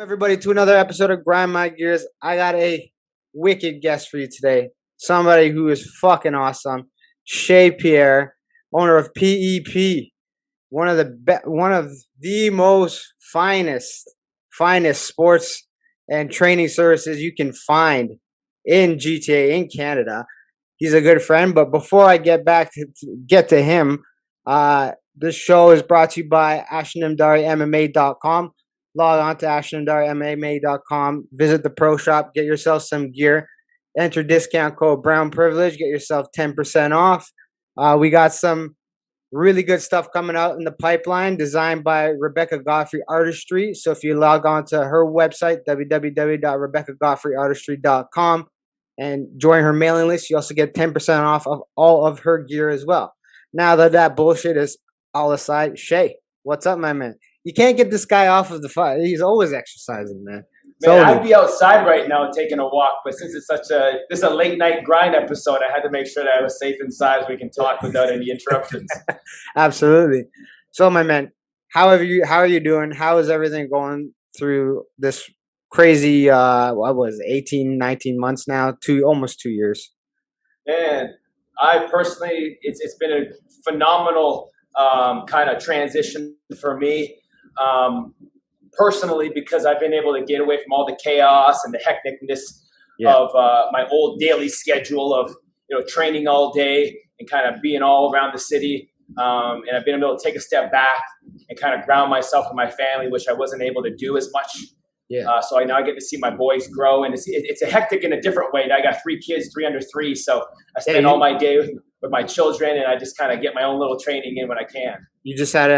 Everybody, to another episode of Grind My Gears. I got a wicked guest for you today. Somebody who is fucking awesome. Shea Pierre, owner of PEP, one of the most finest sports and training services you can find in GTA in Canada. He's a good friend, but before I get to him, this show is brought to you by AshanimdariMMA.com. Log on to AshanimdariMMA.com. Visit the pro shop. Get yourself some gear. Enter discount code Brown Privilege. Get yourself 10% off. We got some really good stuff coming out in the pipeline, designed by Rebecca Godfrey Artistry. So if you log on to her website, www.rebeccagodfreyartistry.com, and join her mailing list, you also get 10% off of all of her gear as well. Now that bullshit is all aside, Shea, what's up, my man? You can't get this guy off of the fire. He's always exercising, man. Man, I'd be outside right now taking a walk, but since it's this is a late night grind episode, I had to make sure that I was safe inside so we can talk without any interruptions. Absolutely. So, my man, how are you doing? How is everything going through this crazy 18, 19 months now, almost 2 years? Man, I personally, it's been a phenomenal kind of transition for me. Personally, because I've been able to get away from all the chaos and the hecticness of my old daily schedule of training all day and kind of being all around the city, and I've been able to take a step back and kind of ground myself with my family, which I wasn't able to do as much. So now I get to see my boys grow, and it's a hectic in a different way. I got 3 kids, 3 under 3, so I spend all my day with my children, and I just kind of get my own little training in when I can. You just had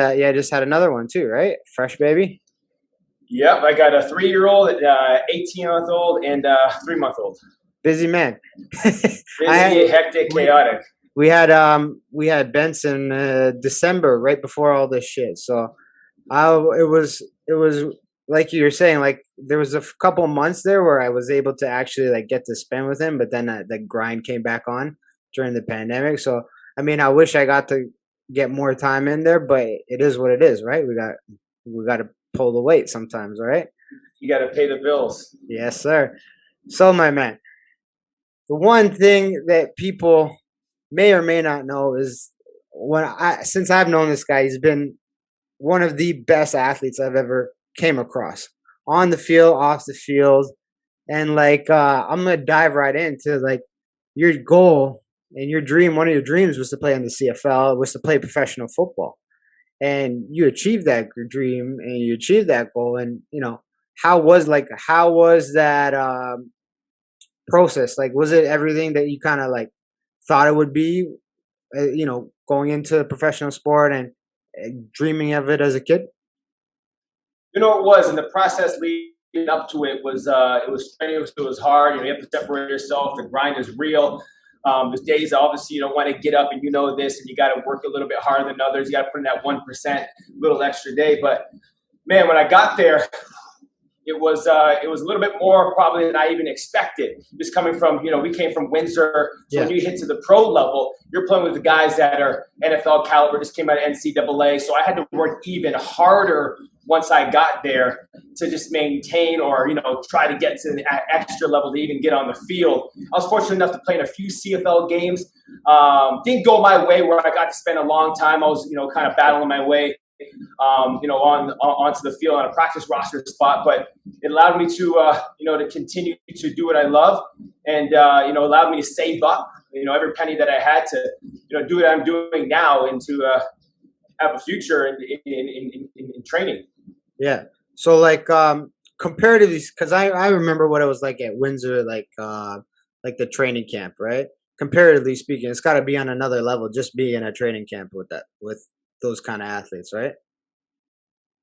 another one too, right? Fresh baby. Yep, I got a 3-year-old, 18-month-old, and a 3-month-old. Busy man. Hectic, chaotic. We had Benson December, right before all this shit. So it was like you were saying, like there was a couple months there where I was able to actually like get to spend with him, but then the grind came back on during the pandemic. So I mean, I wish I got to get more time in there, but it is what it is, right? We got to pull the weight sometimes, right? You got to pay the bills. Yes, sir. So, my man, the one thing that people may or may not know is since I've known this guy, he's been one of the best athletes I've ever came across, on the field, off the field, and like I'm gonna dive right into like your goal and your dream. One of your dreams was to play in the CFL, was to play professional football. And you achieved that dream and you achieved that goal. And, how was that process? Like, was it everything that you kind of like thought it would be, going into professional sport and dreaming of it as a kid? It was. And the process leading up to it was strenuous. It was hard. You have to separate yourself. The grind is real. There's days, obviously, you don't want to get up and this, and you got to work a little bit harder than others. You got to put in that 1% little extra day. But man, when I got there, it was a little bit more probably than I even expected. Just coming from, we came from Windsor. So when you hit to the pro level, you're playing with the guys that are NFL caliber, just came out of NCAA. So I had to work even harder once I got there to just maintain or, try to get to the extra level to even get on the field. I was fortunate enough to play in a few CFL games. Didn't go my way where I got to spend a long time. I was, kind of battling my way, onto the field on a practice roster spot. But it allowed me to, to continue to do what I love and, allowed me to save up, every penny that I had to, do what I'm doing now and to have a future in training. Yeah. So like comparatively, because I remember what it was like at Windsor, like the training camp, right? Comparatively speaking, it's got to be on another level just being in a training camp with those kind of athletes, right?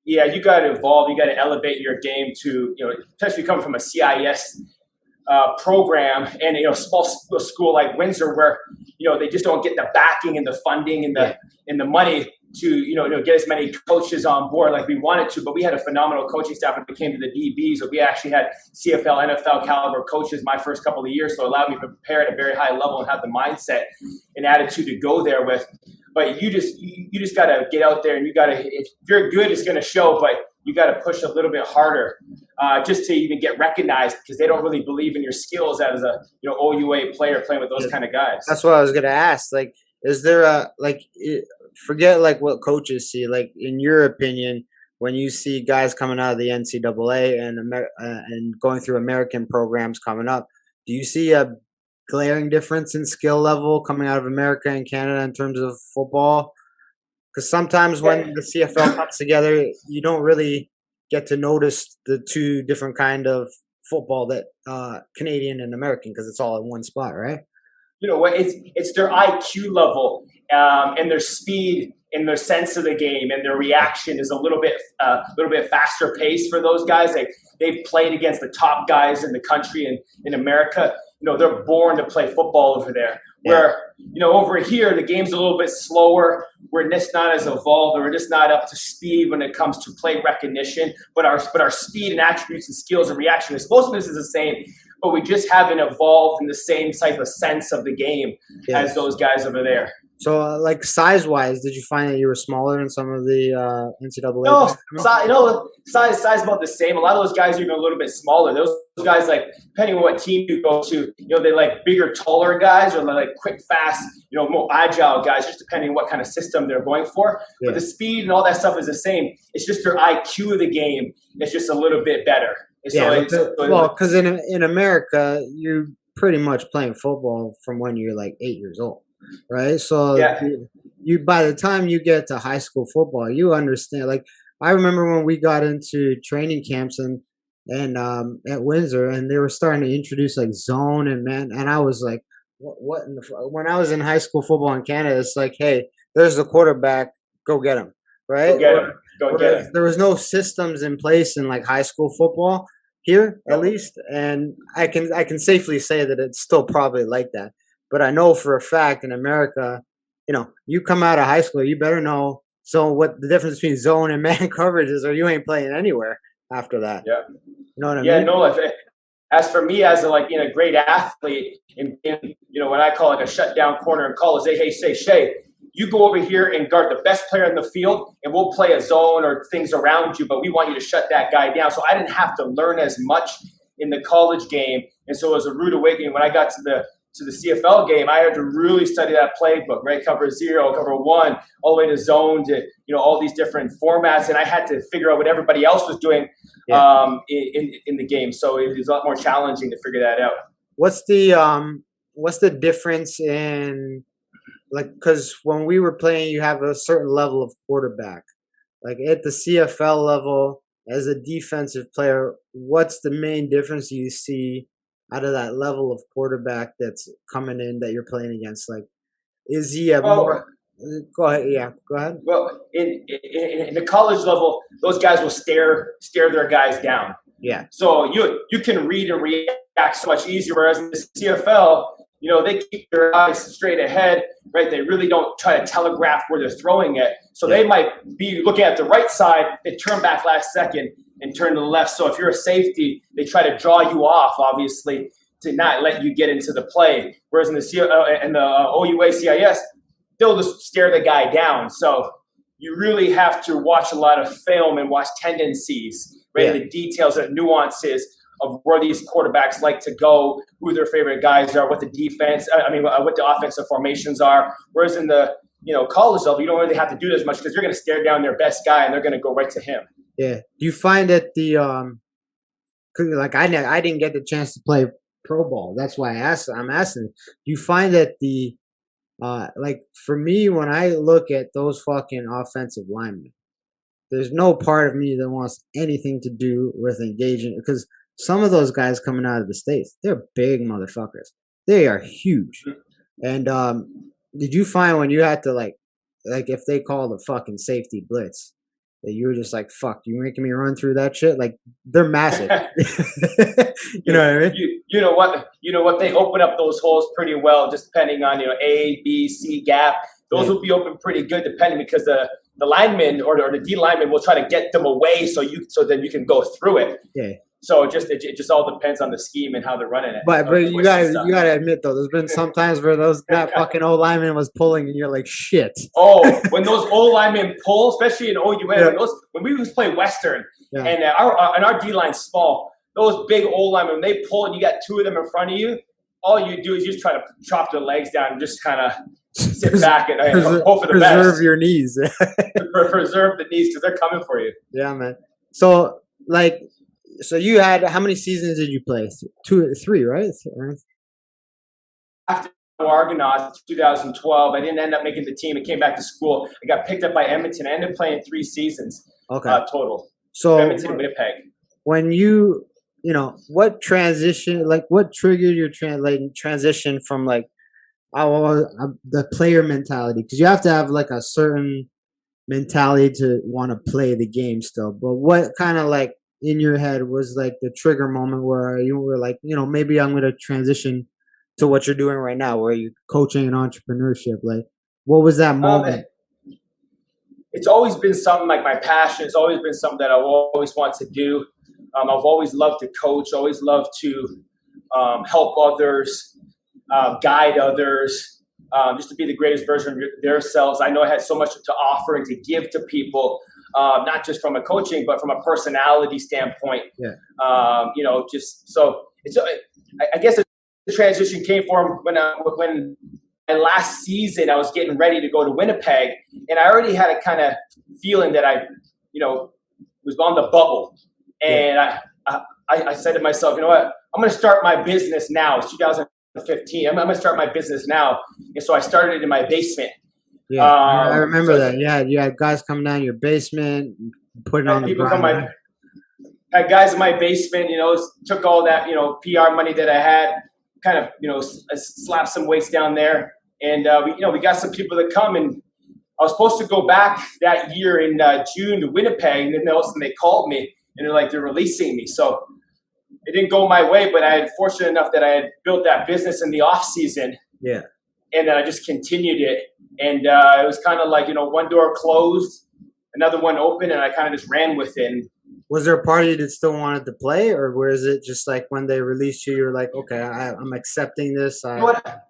Yeah, you got to evolve. You got to elevate your game to, especially coming from a CIS program and small school like Windsor, where they just don't get the backing and the funding and the money to get as many coaches on board like we wanted to. But we had a phenomenal coaching staff when it came to the DBs. So we actually had CFL, NFL caliber coaches my first couple of years, so it allowed me to prepare at a very high level and have the mindset and attitude to go there with. But you just got to get out there, and you got to, if you're good, it's going to show, but you got to push a little bit harder. just to even get recognized, because they don't really believe in your skills as a OUA player playing with those kind of guys. That's what I was gonna ask. Like, is there forget like what coaches see? Like, in your opinion, when you see guys coming out of the NCAA and going through American programs coming up, do you see a glaring difference in skill level coming out of America and Canada in terms of football? Because sometimes when the CFL comes together, you don't really get to notice the two different kind of football that Canadian and American, because it's all in one spot, right? You know what? It's their IQ level and their speed and their sense of the game, and their reaction is a little bit faster paced for those guys. They've played against the top guys in the country and in America. They're born to play football over there. Where over here the game's a little bit slower. We're just not as evolved, or we're just not up to speed when it comes to play recognition. But our speed and attributes and skills and reaction, most of this is the same, but we just haven't evolved in the same type of sense of the game as those guys over there. So, like, size-wise, did you find that you were smaller than some of the NCAA? No, size about the same. A lot of those guys are even a little bit smaller. Those guys, like, depending on what team you go to, they like bigger, taller guys, or they like quick, fast, more agile guys, just depending on what kind of system they're going for. Yeah. But the speed and all that stuff is the same. It's just their IQ of the game is just a little bit better. Because in America, you're pretty much playing football from when you're like 8 years old. Right, so you by the time you get to high school football, you understand. Like, I remember when we got into training camps and at Windsor, and they were starting to introduce like zone and man, and I was like, what in the when I was in high school football in Canada, it's like, hey, there's the quarterback, go get him, right? Go get him. There was no systems in place in like high school football here, at least, and I can safely say that it's still probably like that. But I know for a fact in America, you come out of high school, you better know what the difference between zone and man coverage is, or you ain't playing anywhere after that. Yeah. You know what I mean? Yeah, no, as for me, as being a great athlete, in what I call like a shutdown corner in college, they say, Shea, you go over here and guard the best player in the field, and we'll play a zone or things around you, but we want you to shut that guy down. So I didn't have to learn as much in the college game, and so it was a rude awakening when I got to the CFL game. I had to really study that playbook, right? Cover 0, cover 1, all the way to zone, to all these different formats, and I had to figure out what everybody else was doing in the game. So it was a lot more challenging to figure that out. What's the difference in, like, because when we were playing, you have a certain level of quarterback. Like at the CFL level, as a defensive player, what's the main difference you see out of that level of quarterback that's coming in that you're playing against? Like, is he more? Go ahead. Yeah, go ahead. Well, in the college level, those guys will stare their guys down. Yeah. So you can read and react so much easier. Whereas in the CFL, they keep their eyes straight ahead, right? They really don't try to telegraph where they're throwing it. So they might be looking at the right side, they turn back last second and turn to the left. So if you're a safety, they try to draw you off, obviously, to not let you get into the play. Whereas in the OUA CIS, they'll just stare the guy down. So you really have to watch a lot of film and watch tendencies, right? The details and nuances of where these quarterbacks like to go, who their favorite guys are, what the what the offensive formations are. Whereas in the college level, you don't really have to do as much because you're going to stare down their best guy and they're going to go right to him. Yeah. Do you find that like I didn't get the chance to play pro ball. That's why I'm asking. Do you find that like for me, when I look at those fucking offensive linemen, there's no part of me that wants anything to do with engaging, because some of those guys coming out of the States, they're big motherfuckers. They are huge. And did you find when you had to like if they call the fucking safety blitz, that you were just like, fuck, you making me run through that shit? Like, they're massive. You know what I mean? You know what? They open up those holes pretty well, just depending on A, B, C gap. Those will be open pretty good, depending, because the lineman or the D lineman will try to get them away so then you can go through it. Yeah. So it just all depends on the scheme and how they're running it. But you gotta admit though, there's been some times where that fucking old lineman was pulling and you're like, shit. Oh, when those old linemen pull, especially in OUA, when we was playing Western, Yeah. And our D line's small. Those big old linemen, when they pull and you got two of them in front of you, all you do is you just try to chop their legs down and just kind of sit back and hope for the best. Preserve your knees. Preserve the knees because they're coming for you. Yeah, man. So you had, how many seasons did you play? 2, 3, right? After Argonauts in 2012, I didn't end up making the team. I came back to school. I got picked up by Edmonton. I ended up playing 3 seasons total. So Edmonton and Winnipeg. When what transition, like what triggered your transition from like the player mentality? Because you have to have like a certain mentality to want to play the game still. But what kind of like in your head was like the trigger moment where you were like, maybe I'm going to transition to what you're doing right now, where you're coaching and entrepreneurship? Like, what was that moment? It's always been something like my passion. It's always been something that I've always wanted to do. I've always loved to coach, always loved to help others, guide others, just to be the greatest version of their selves. I know I had so much to offer and to give to people, not just from a coaching, but from a personality standpoint. Yeah. Just so it's. I guess the transition came from when my last season I was getting ready to go to Winnipeg, and I already had a kind of feeling that I, was on the bubble. And I said to myself, you know what? I'm going to start my business now. It's 2015. I'm going to start my business now. And so I started in my basement. Yeah, I remember that. Yeah, you had guys coming down your basement, putting on the grind. Had guys in my basement, took all that, PR money that I had, kind of, slapped some weights down there. And, we got some people that come, and I was supposed to go back that year in June to Winnipeg. And then all of a sudden they called me. And they're releasing me. So it didn't go my way, but I had fortunate enough that I had built that business in the off season. Yeah. And then I just continued it. And it was kind of like, one door closed, another one opened, and I kind of just ran with it. And was there a part of you that still wanted to play, or was it just like when they released you, you're like, okay, I'm accepting this? You know what?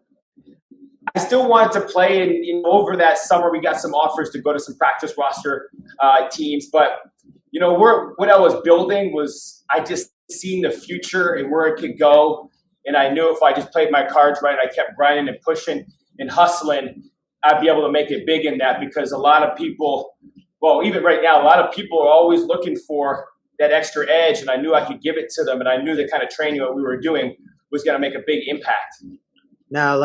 I still wanted to play. And over that summer, we got some offers to go to some practice roster teams. But what I was building was I just seen the future and where it could go. And I knew if I just played my cards right, I kept grinding and pushing and hustling, I'd be able to make it big in that, because a lot of people, even right now, a lot of people are always looking for that extra edge. And I knew I could give it to them. And I knew the kind of training that we were doing was going to make a big impact. Now,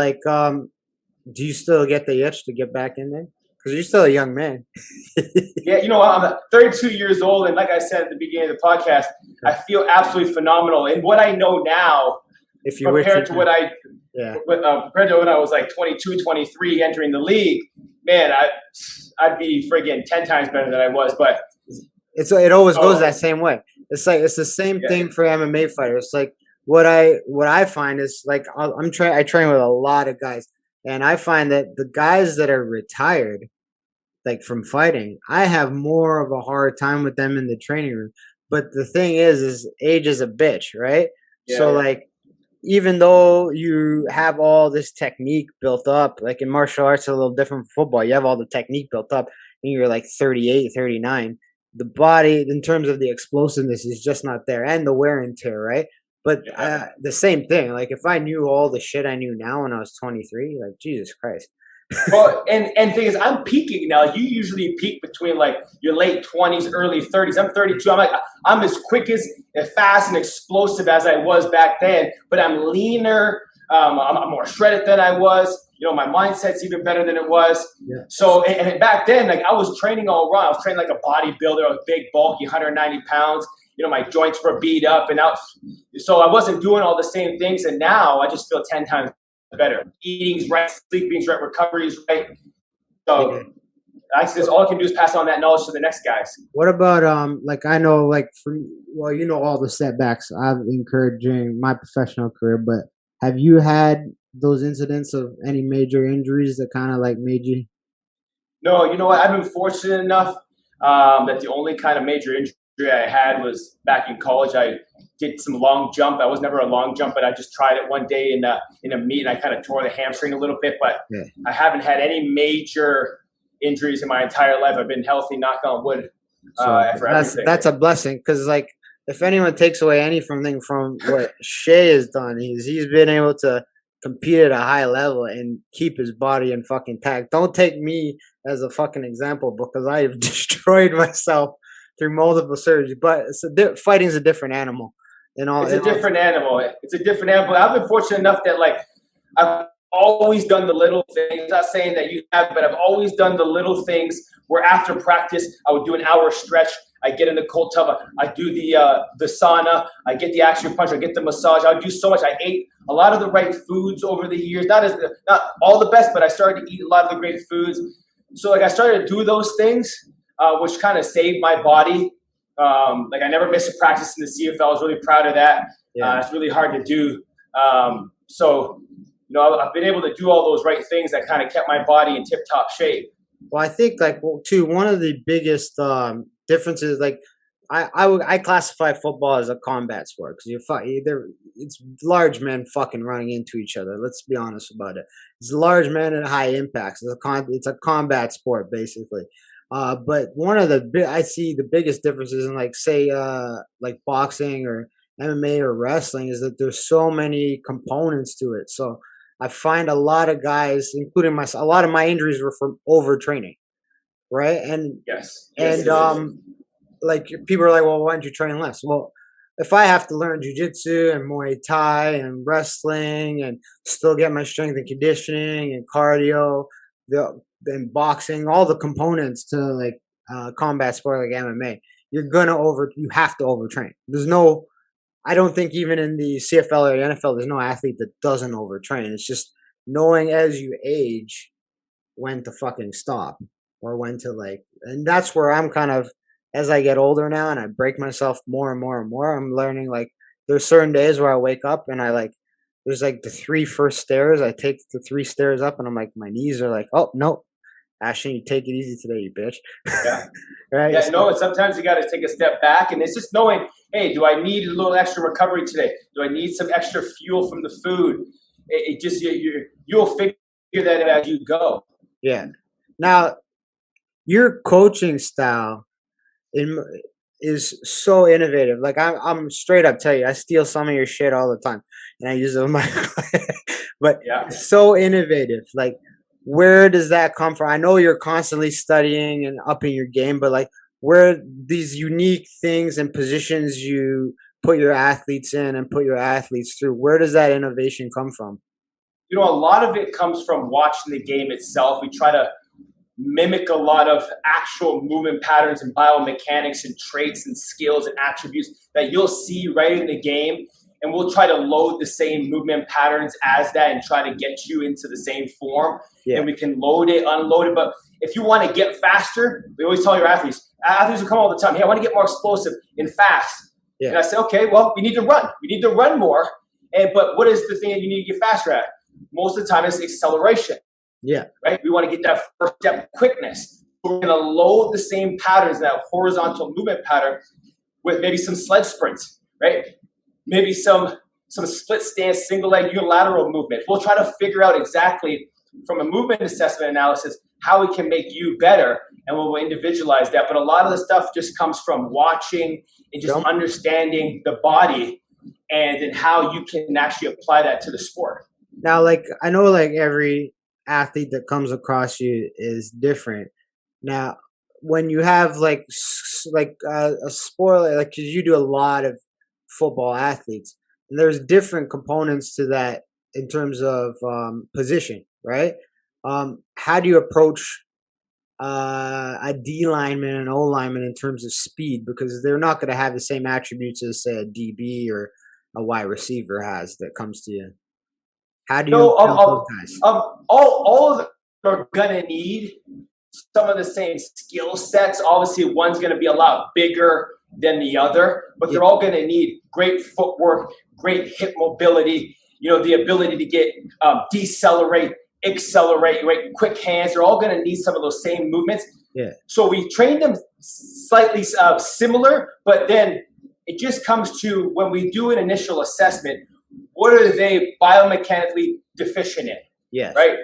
do you still get the itch to get back in there? Because you're still a young man. Yeah, I'm 32 years old, and like I said at the beginning of the podcast, I feel absolutely phenomenal. And what I know now, compared to when I was like 22, 23, entering the league, man, I'd be friggin' 10 times better than I was. But it always goes that same way. It's like it's the same thing for MMA fighters. It's like what I find is like I train with a lot of guys. And I find that the guys that are retired, like from fighting, I have more of a hard time with them in the training room. But the thing is age is a bitch, right? Yeah, so like, even though you have all this technique built up, like in martial arts, it's a little different from football. You have all the technique built up, and you're like 38, 39. The body, in terms of the explosiveness, is just not there, and the wear and tear, right? But the same thing, like if I knew all the shit I knew now when I was 23, like Jesus Christ. Well, and thing is, I'm peaking now. You usually peak between like your late 20s, early 30s. I'm 32. I'm as quick as fast and explosive as I was back then, but I'm leaner. I'm more shredded than I was. My mindset's even better than it was. Yeah. So, and back then, like I was training all wrong. I was training like a bodybuilder. I was big, bulky, 190 pounds. My joints were beat up, so I wasn't doing all the same things. And now I just feel 10 times better. Eating's right, sleeping's right, recovery's right. So I just all I can do is pass on that knowledge to the next guys. What about I know all the setbacks I've incurred during my professional career, but have you had those incidents of any major injuries that kind of like made you? No, you know what? I've been fortunate enough that the only kind of major injury I had was back in college. I did some long jump. I was never a long jump, but I just tried it one day in a meet, and I kind of tore the hamstring a little bit. But I haven't had any major injuries in my entire life. I've been healthy, knock on wood, So for everything. that's a blessing because like if anyone takes away anything from what Shea has done, he's been able to compete at a high level and keep his body in fucking tact. Don't take me as a fucking example because I have destroyed myself through multiple surgeries. But fighting's a different animal. It's a different animal. It's a different animal. I've been fortunate enough that like I've always done the little things. I'm not saying that you have, but I've always done the little things where after practice I would do an hour stretch. I get in the cold tub. I do the sauna. I get the acupuncture. I get the massage. I do so much. I ate a lot of the right foods over the years. Not all the best, but I started to eat a lot of the great foods. So like I started to do those things, which kind of saved my body. Like I never missed a practice in the CFL. I was really proud of that. Yeah. It's really hard to do. So, I've been able to do all those right things that kind of kept my body in tip-top shape. Well, I think like too one of the biggest differences, like I classify football as a combat sport because it's large men fucking running into each other. Let's be honest about it. It's large men at high impacts. It's a combat sport basically. But one of I see the biggest differences in like say like boxing or MMA or wrestling is that there's so many components to it. So I find a lot of guys, including myself, a lot of my injuries were from overtraining, right? And yes, like people are like, well, why don't you train less? Well, if I have to learn jujitsu and Muay Thai and wrestling and still get my strength and conditioning and cardio, and boxing, all the components to like combat sport like MMA, you have to overtrain. I don't think even in the CFL or the NFL, there's no athlete that doesn't overtrain. It's just knowing as you age when to fucking stop or when to and that's where I'm kind of, as I get older now and I break myself more and more and more, I'm learning like there's certain days where I wake up and there's like the 3 first stairs. I take the 3 stairs up and I'm like, my knees are like, oh, no, Ashton, you take it easy today, you bitch. Yeah. Right? Yeah, no, and sometimes you got to take a step back, and it's just knowing, hey, do I need a little extra recovery today? Do I need some extra fuel from the food? It just you'll figure that out as you go. Yeah. Now, your coaching style is so innovative. Like I'm straight up tell you, I steal some of your shit all the time, and I use it on my. But yeah, so innovative. Like, where does that come from? I know you're constantly studying and upping your game, but like, where these unique things and positions you put your athletes in and put your athletes through, where does that innovation come from? A lot of it comes from watching the game itself. We try to mimic a lot of actual movement patterns and biomechanics and traits and skills and attributes that you'll see right in the game. And we'll try to load the same movement patterns as that and try to get you into the same form. Yeah. And we can load it, unload it. But if you want to get faster, we always tell your athletes will come all the time, hey, I want to get more explosive and fast. Yeah. And I say, okay, well, we need to run. We need to run more. But what is the thing that you need to get faster at? Most of the time, it's acceleration. Yeah. Right? We want to get that first step quickness. We're going to load the same patterns, that horizontal movement pattern, with maybe some sled sprints, right? Maybe some split stance, single leg unilateral movement. We'll try to figure out exactly from a movement assessment analysis how we can make you better, and we'll individualize that. But a lot of the stuff just comes from watching and just understanding the body and then how you can actually apply that to the sport. Now, like, I know like every athlete that comes across you is different. Now, when you have like a sport, like, cause you do a lot of football athletes, and there's different components to that in terms of position, right? How do you approach a D lineman and O lineman in terms of speed? Because they're not going to have the same attributes as say a DB or a wide receiver has that comes to you. How do you those guys? All of them are going to need some of the same skill sets. Obviously, one's going to be a lot bigger than the other, but they're all going to need great footwork, great hip mobility, the ability to get decelerate, accelerate, right? Quick hands. They're all going to need some of those same movements. Yeah. So we train them slightly similar, but then it just comes to when we do an initial assessment, what are they biomechanically deficient in? Yes. Right.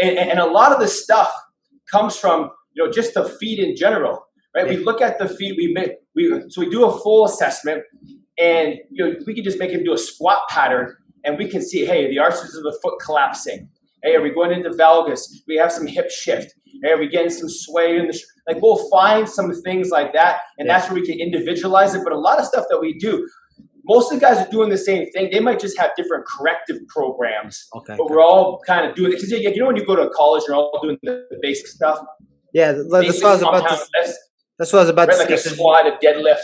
And a lot of the stuff comes from, just the feet in general. right? Yeah. We look at the feet. So we do a full assessment, and we can just make him do a squat pattern, and we can see, hey, the arches of the foot collapsing. Hey, are we going into valgus? We have some hip shift. Hey, are we getting some sway in the like? We'll find some things like that, and that's where we can individualize it. But a lot of stuff that we do, most of the guys are doing the same thing. They might just have different corrective programs, but we're all kind of doing it. Because when you go to college, you're all doing the basic stuff. Yeah, that's what I was about to. That's what I was about to say. Like a squat, a deadlift.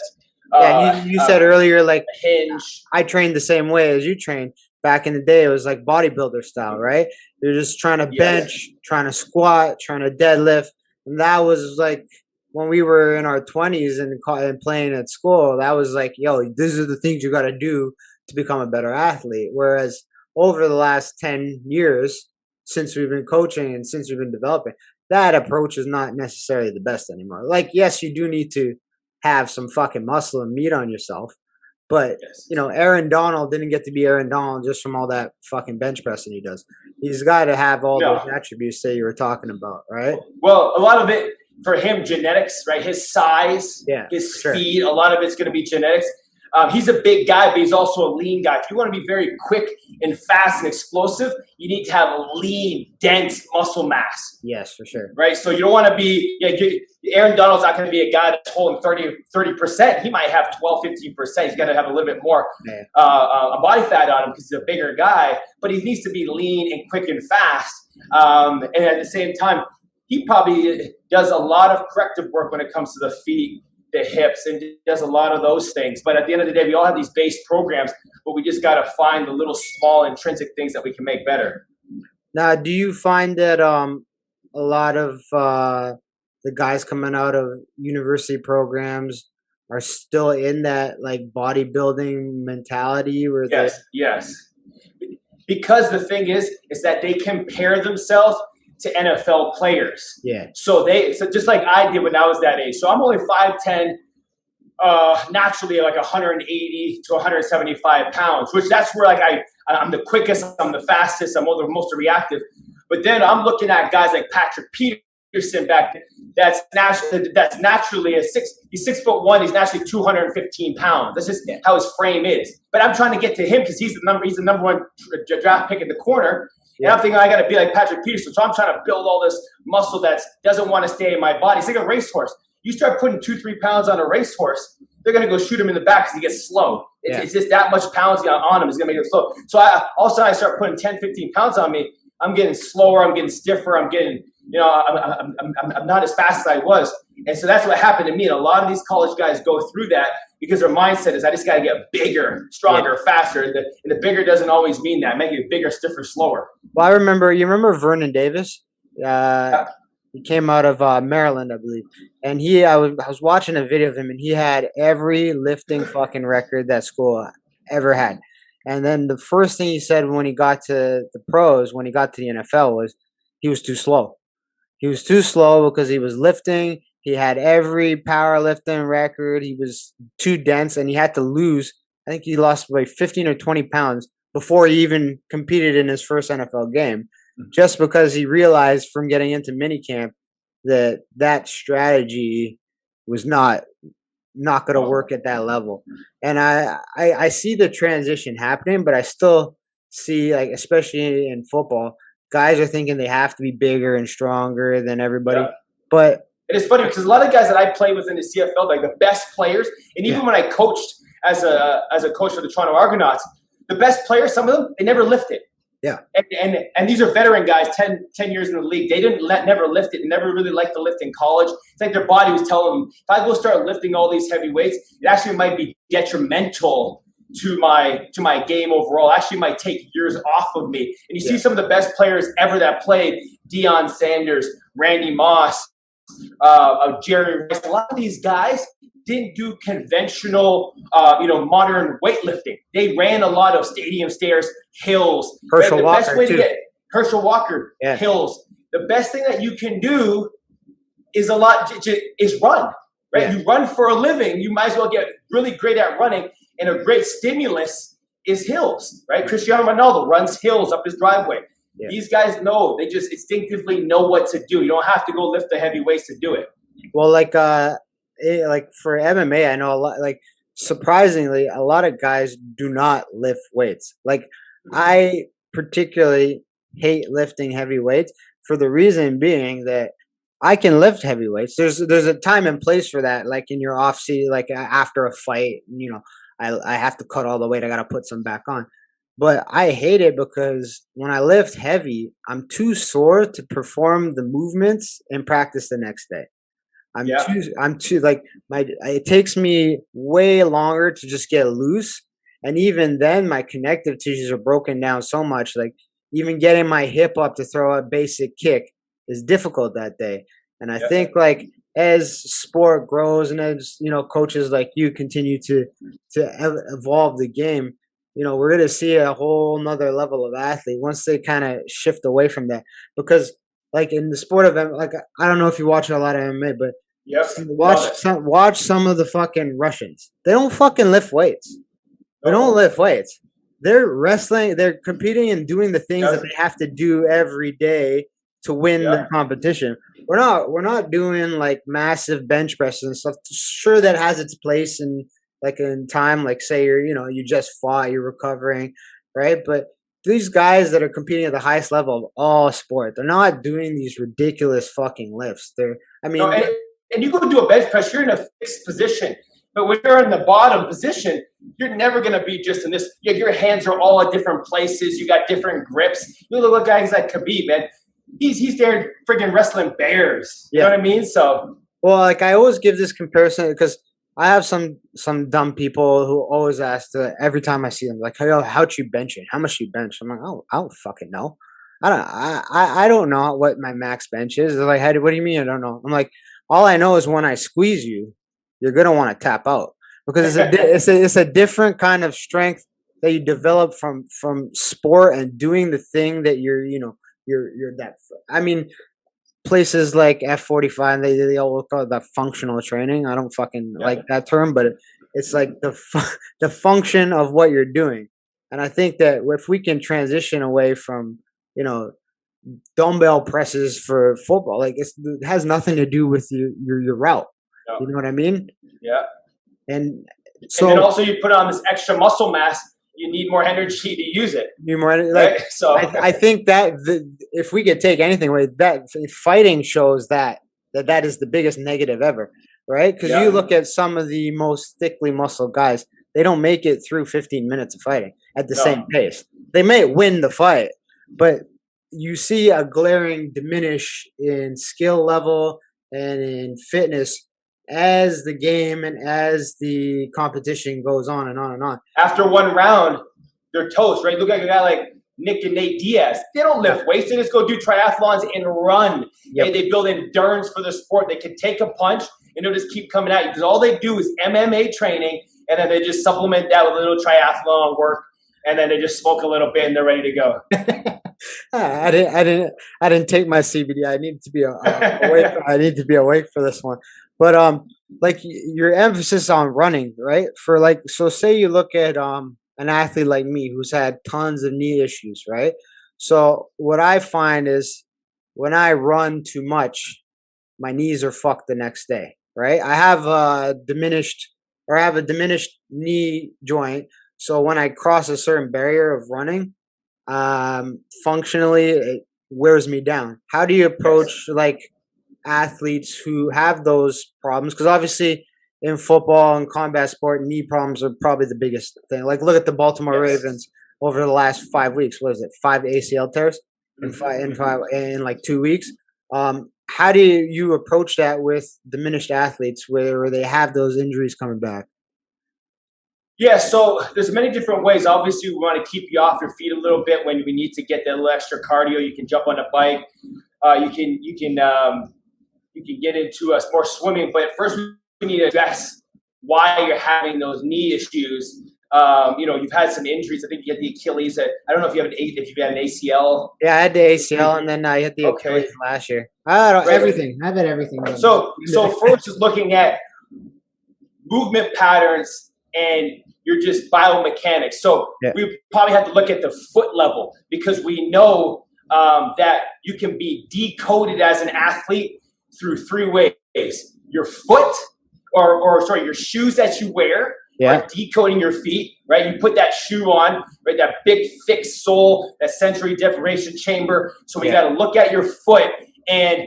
Yeah, you said earlier, like a hinge. I trained the same way as you trained. Back in the day, it was like bodybuilder style, right? You're just trying to bench, trying to squat, trying to deadlift. And that was like when we were in our 20s and playing at school, that was like, yo, these are the things you got to do to become a better athlete. Whereas over the last 10 years, since we've been coaching and since we've been developing, that approach is not necessarily the best anymore. Like, yes, you do need to have some fucking muscle and meat on yourself. But, Aaron Donald didn't get to be Aaron Donald just from all that fucking bench pressing he does. He's got to have all those attributes that you were talking about, right? Well, a lot of it, for him, genetics, right? His size, his speed, a lot of it's going to be genetics. He's a big guy, but he's also a lean guy. If you want to be very quick and fast and explosive, you need to have a lean, dense muscle mass. Yes, for sure. Right? So you don't want to be Aaron Donald's not going to be a guy that's holding 30%. He might have 12, 15%. He's got to have a little bit more a body fat on him because he's a bigger guy. But he needs to be lean and quick and fast. And at the same time, he probably does a lot of corrective work when it comes to the feet, the hips, and does a lot of those things. But at the end of the day, we all have these base programs, but we just got to find the little small intrinsic things that we can make better. Now, do you find that a lot of the guys coming out of university programs are still in that like bodybuilding mentality? Where yes. Because the thing is that they compare themselves to NFL players. Yeah. So just like I did when I was that age. So I'm only 5'10", naturally like 180 to 175 pounds, which that's where like I'm the quickest, I'm the fastest, I'm the most reactive. But then I'm looking at guys like Patrick Peterson back then, that's naturally he's 6'1", he's naturally 215 pounds. That's just how his frame is. But I'm trying to get to him because he's the number one draft pick in the corner. And I'm thinking I got to be like Patrick Peterson. So I'm trying to build all this muscle that doesn't want to stay in my body. It's like a racehorse. You start putting 2-3 pounds on a racehorse, they're going to go shoot him in the back because he gets slow. It's just that much pounds on him is going to make him slow. So also I start putting 10, 15 pounds on me. I'm getting slower. I'm getting stiffer. I'm getting, I'm not as fast as I was. And so that's what happened to me. And a lot of these college guys go through that because their mindset is I just got to get bigger, stronger, faster. And the bigger doesn't always mean that. Make it bigger, stiffer, slower. Well, you remember Vernon Davis? He came out of Maryland, I believe. And I was watching a video of him, and he had every lifting fucking record that school ever had. And then the first thing he said when he got to the pros, when he got to the NFL, was he was too slow. He was too slow because he was lifting. He had every powerlifting record. He was too dense, and he had to lose. I think he lost like 15 or 20 pounds before he even competed in his first NFL game, just because he realized from getting into minicamp that strategy was not going to work at that level. And I see the transition happening, but I still see, like, especially in football, guys are thinking they have to be bigger and stronger than everybody. Yeah. But it is funny because a lot of guys that I play with in the CFL, like the best players, and even when I coached as a coach for the Toronto Argonauts, the best players, some of them, they never lifted. Yeah. And these are veteran guys, 10 years in the league. They never lifted. They never really liked to lift in college. It's like their body was telling them, if I go start lifting all these heavy weights, it actually might be detrimental to my game overall. It actually might take years off of me. And you see some of the best players ever that played, Deion Sanders, Randy Moss, Jerry Rice. A lot of these guys didn't do conventional, modern weightlifting. They ran a lot of stadium stairs, hills. Herschel Walker, too. Herschel Walker, hills. The best thing that you can do is run, right? Yeah. You run for a living. You might as well get really great at running. And a great stimulus is hills, right? Cristiano Ronaldo runs hills up his driveway. Yeah. These guys know. They just instinctively know what to do. You don't have to go lift the heavy weights to do it. Well, like like for MMA, I know a lot. Like surprisingly, a lot of guys do not lift weights. Like I particularly hate lifting heavy weights for the reason being that I can lift heavy weights. There's a time and place for that. Like in your off season, like after a fight, I have to cut all the weight. I got to put some back on. But I hate it because when I lift heavy, I'm too sore to perform the movements in practice the next day. Yeah. I'm too like my it takes me way longer to just get loose. And even then my connective tissues are broken down so much. Like even getting my hip up to throw a basic kick is difficult that day. And I Yeah. think like as sport grows and as coaches like you continue to evolve the game, we're gonna see a whole nother level of athlete once they kind of shift away from that. Because like in the sport of like I don't know if you watch a lot of MMA, but Yep. watch Love it. some of the fucking Russians. They don't fucking lift weights. They don't No. lift weights. They're wrestling. They're competing and doing the things that Yes. they have to do every day to win the Yeah. competition. We're not doing like massive bench presses and stuff. Sure, that has its place in like in time. Like say you just fought, you're recovering, right? But these guys that are competing at the highest level of all sport, they're not doing these ridiculous fucking lifts. I No, mean, and you go do a bench press, you're in a fixed position. But when you're in the bottom position, you're never going to be just in this. Your hands are all at different places. You got different grips. You look at guys like Khabib, man. He's there friggin' wrestling bears. You know yeah. what I mean? So Well, like I always give this comparison because I have some dumb people who always ask every time I see them like, "Hey, how'd you bench it? How much you bench?" I'm like, "Oh, I don't fucking know. I don't know what my max bench is." They're like, "Hey, what do you mean I don't know?" I'm like, "All I know is when I squeeze you, you're gonna want to tap out because it's a different kind of strength that you develop from sport and doing the thing that you're that. I mean, places like F45, they all call it that functional training. I don't fucking yeah. like that term, but it's like the function of what you're doing. And I think that if we can transition away from you know dumbbell presses for football, like it has nothing to do with your route. No. You know what I mean? Yeah. And And then so also you put on this extra muscle mass, you need more energy to use it. you more like Right? So I think that if we could take anything away, that fighting shows that is the biggest negative ever, right? Because you yeah. look at some of the most thickly muscled guys, they don't make it through 15 minutes of fighting at the same No. pace. They may win the fight, but you see a glaring diminish in skill level and in fitness as the game and as the competition goes on and on and on. After one round, they're toast, right? Look at a guy like Nick and Nate Diaz. They don't lift Yep. weights. They just go do triathlons and run. Yep. And they build endurance for the sport. They can take a punch and they'll just keep coming at you because all they do is MMA training and then they just supplement that with a little triathlon work and then they just smoke a little bit and they're ready to go. I didn't take my CBD. I need to be awake. I need to be awake for this one. But like your emphasis on running, right? For like, so say you look at an athlete like me who's had tons of knee issues, right? So what I find is when I run too much, my knees are fucked the next day, right? I have a diminished knee joint. So when I cross a certain barrier of running, functionally it wears me down. How do you approach Yes. like athletes who have those problems? Because obviously in football and combat sport, knee problems are probably the biggest thing. Like look at the Baltimore Yes. Ravens over the last 5 weeks. What is it? 5 ACL tears in like 2 weeks. How do you approach that with diminished athletes where they have those injuries coming back? Yeah, so there's many different ways. Obviously, we want to keep you off your feet a little bit when we need to get that little extra cardio. You can jump on a bike. You can get into more swimming. But first, we need to address why you're having those knee issues. You've had some injuries. I think you had the Achilles. I don't know if you've had an ACL. Yeah, I had the ACL and then I hit the Okay. Achilles last year. I don't know, Right. everything. I've had everything done. So first is looking at movement patterns and you're just biomechanics. So Yeah. we probably have to look at the foot level because we know that you can be decoded as an athlete through three ways: your foot, or sorry, your shoes that you wear are decoding your feet, right? You put that shoe on, right? That big, thick sole, that sensory deprivation chamber. So we got to look at your foot, and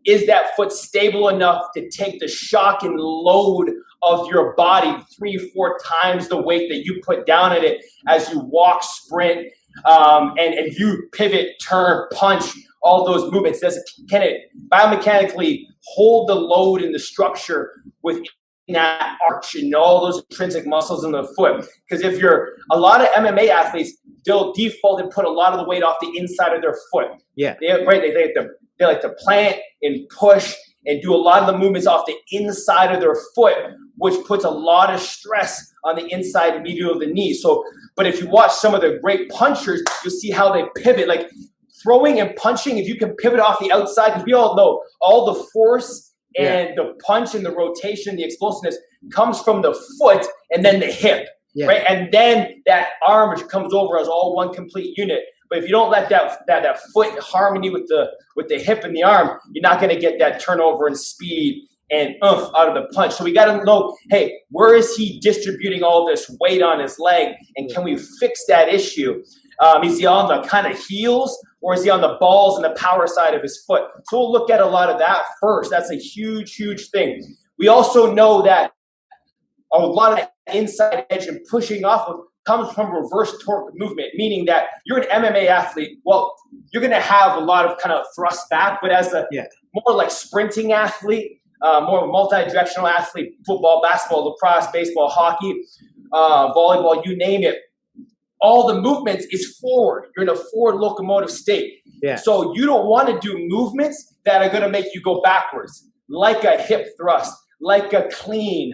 is that foot stable enough to take the shock and load of your body 3-4 times the weight that you put down at it as you walk, sprint, and you pivot, turn, punch, all those movements? Can it biomechanically hold the load and the structure within that arch and all those intrinsic muscles in the foot? Because if you're a lot of MMA athletes, they'll default and put a lot of the weight off the inside of their foot. Yeah. They like to plant and push and do a lot of the movements off the inside of their foot, which puts a lot of stress on the inside medial of the knee. So, but if you watch some of the great punchers, you'll see how they pivot. Like throwing and punching, if you can pivot off the outside, because we all know all the force and the punch and the rotation, the explosiveness comes from the foot and then the hip, right? And then that arm, which comes over as all one complete unit. But if you don't let that foot harmony with the hip and the arm, you're not going to get that turnover and speed and oomph out of the punch. So we got to know, hey, where is he distributing all this weight on his leg, and can we fix that issue? Is he on the kind of heels, or is he on the balls and the power side of his foot? So we'll look at a lot of that first. That's a huge, huge thing. We also know that a lot of that inside edge and pushing off of comes from reverse torque movement, meaning that you're an MMA athlete. Well, you're going to have a lot of kind of thrust back, but as a more like sprinting athlete, more multi-directional athlete, football, basketball, lacrosse, baseball, hockey, volleyball, you name it, all the movements is forward. You're in a forward locomotive state. Yeah. So you don't want to do movements that are going to make you go backwards, like a hip thrust, like a clean.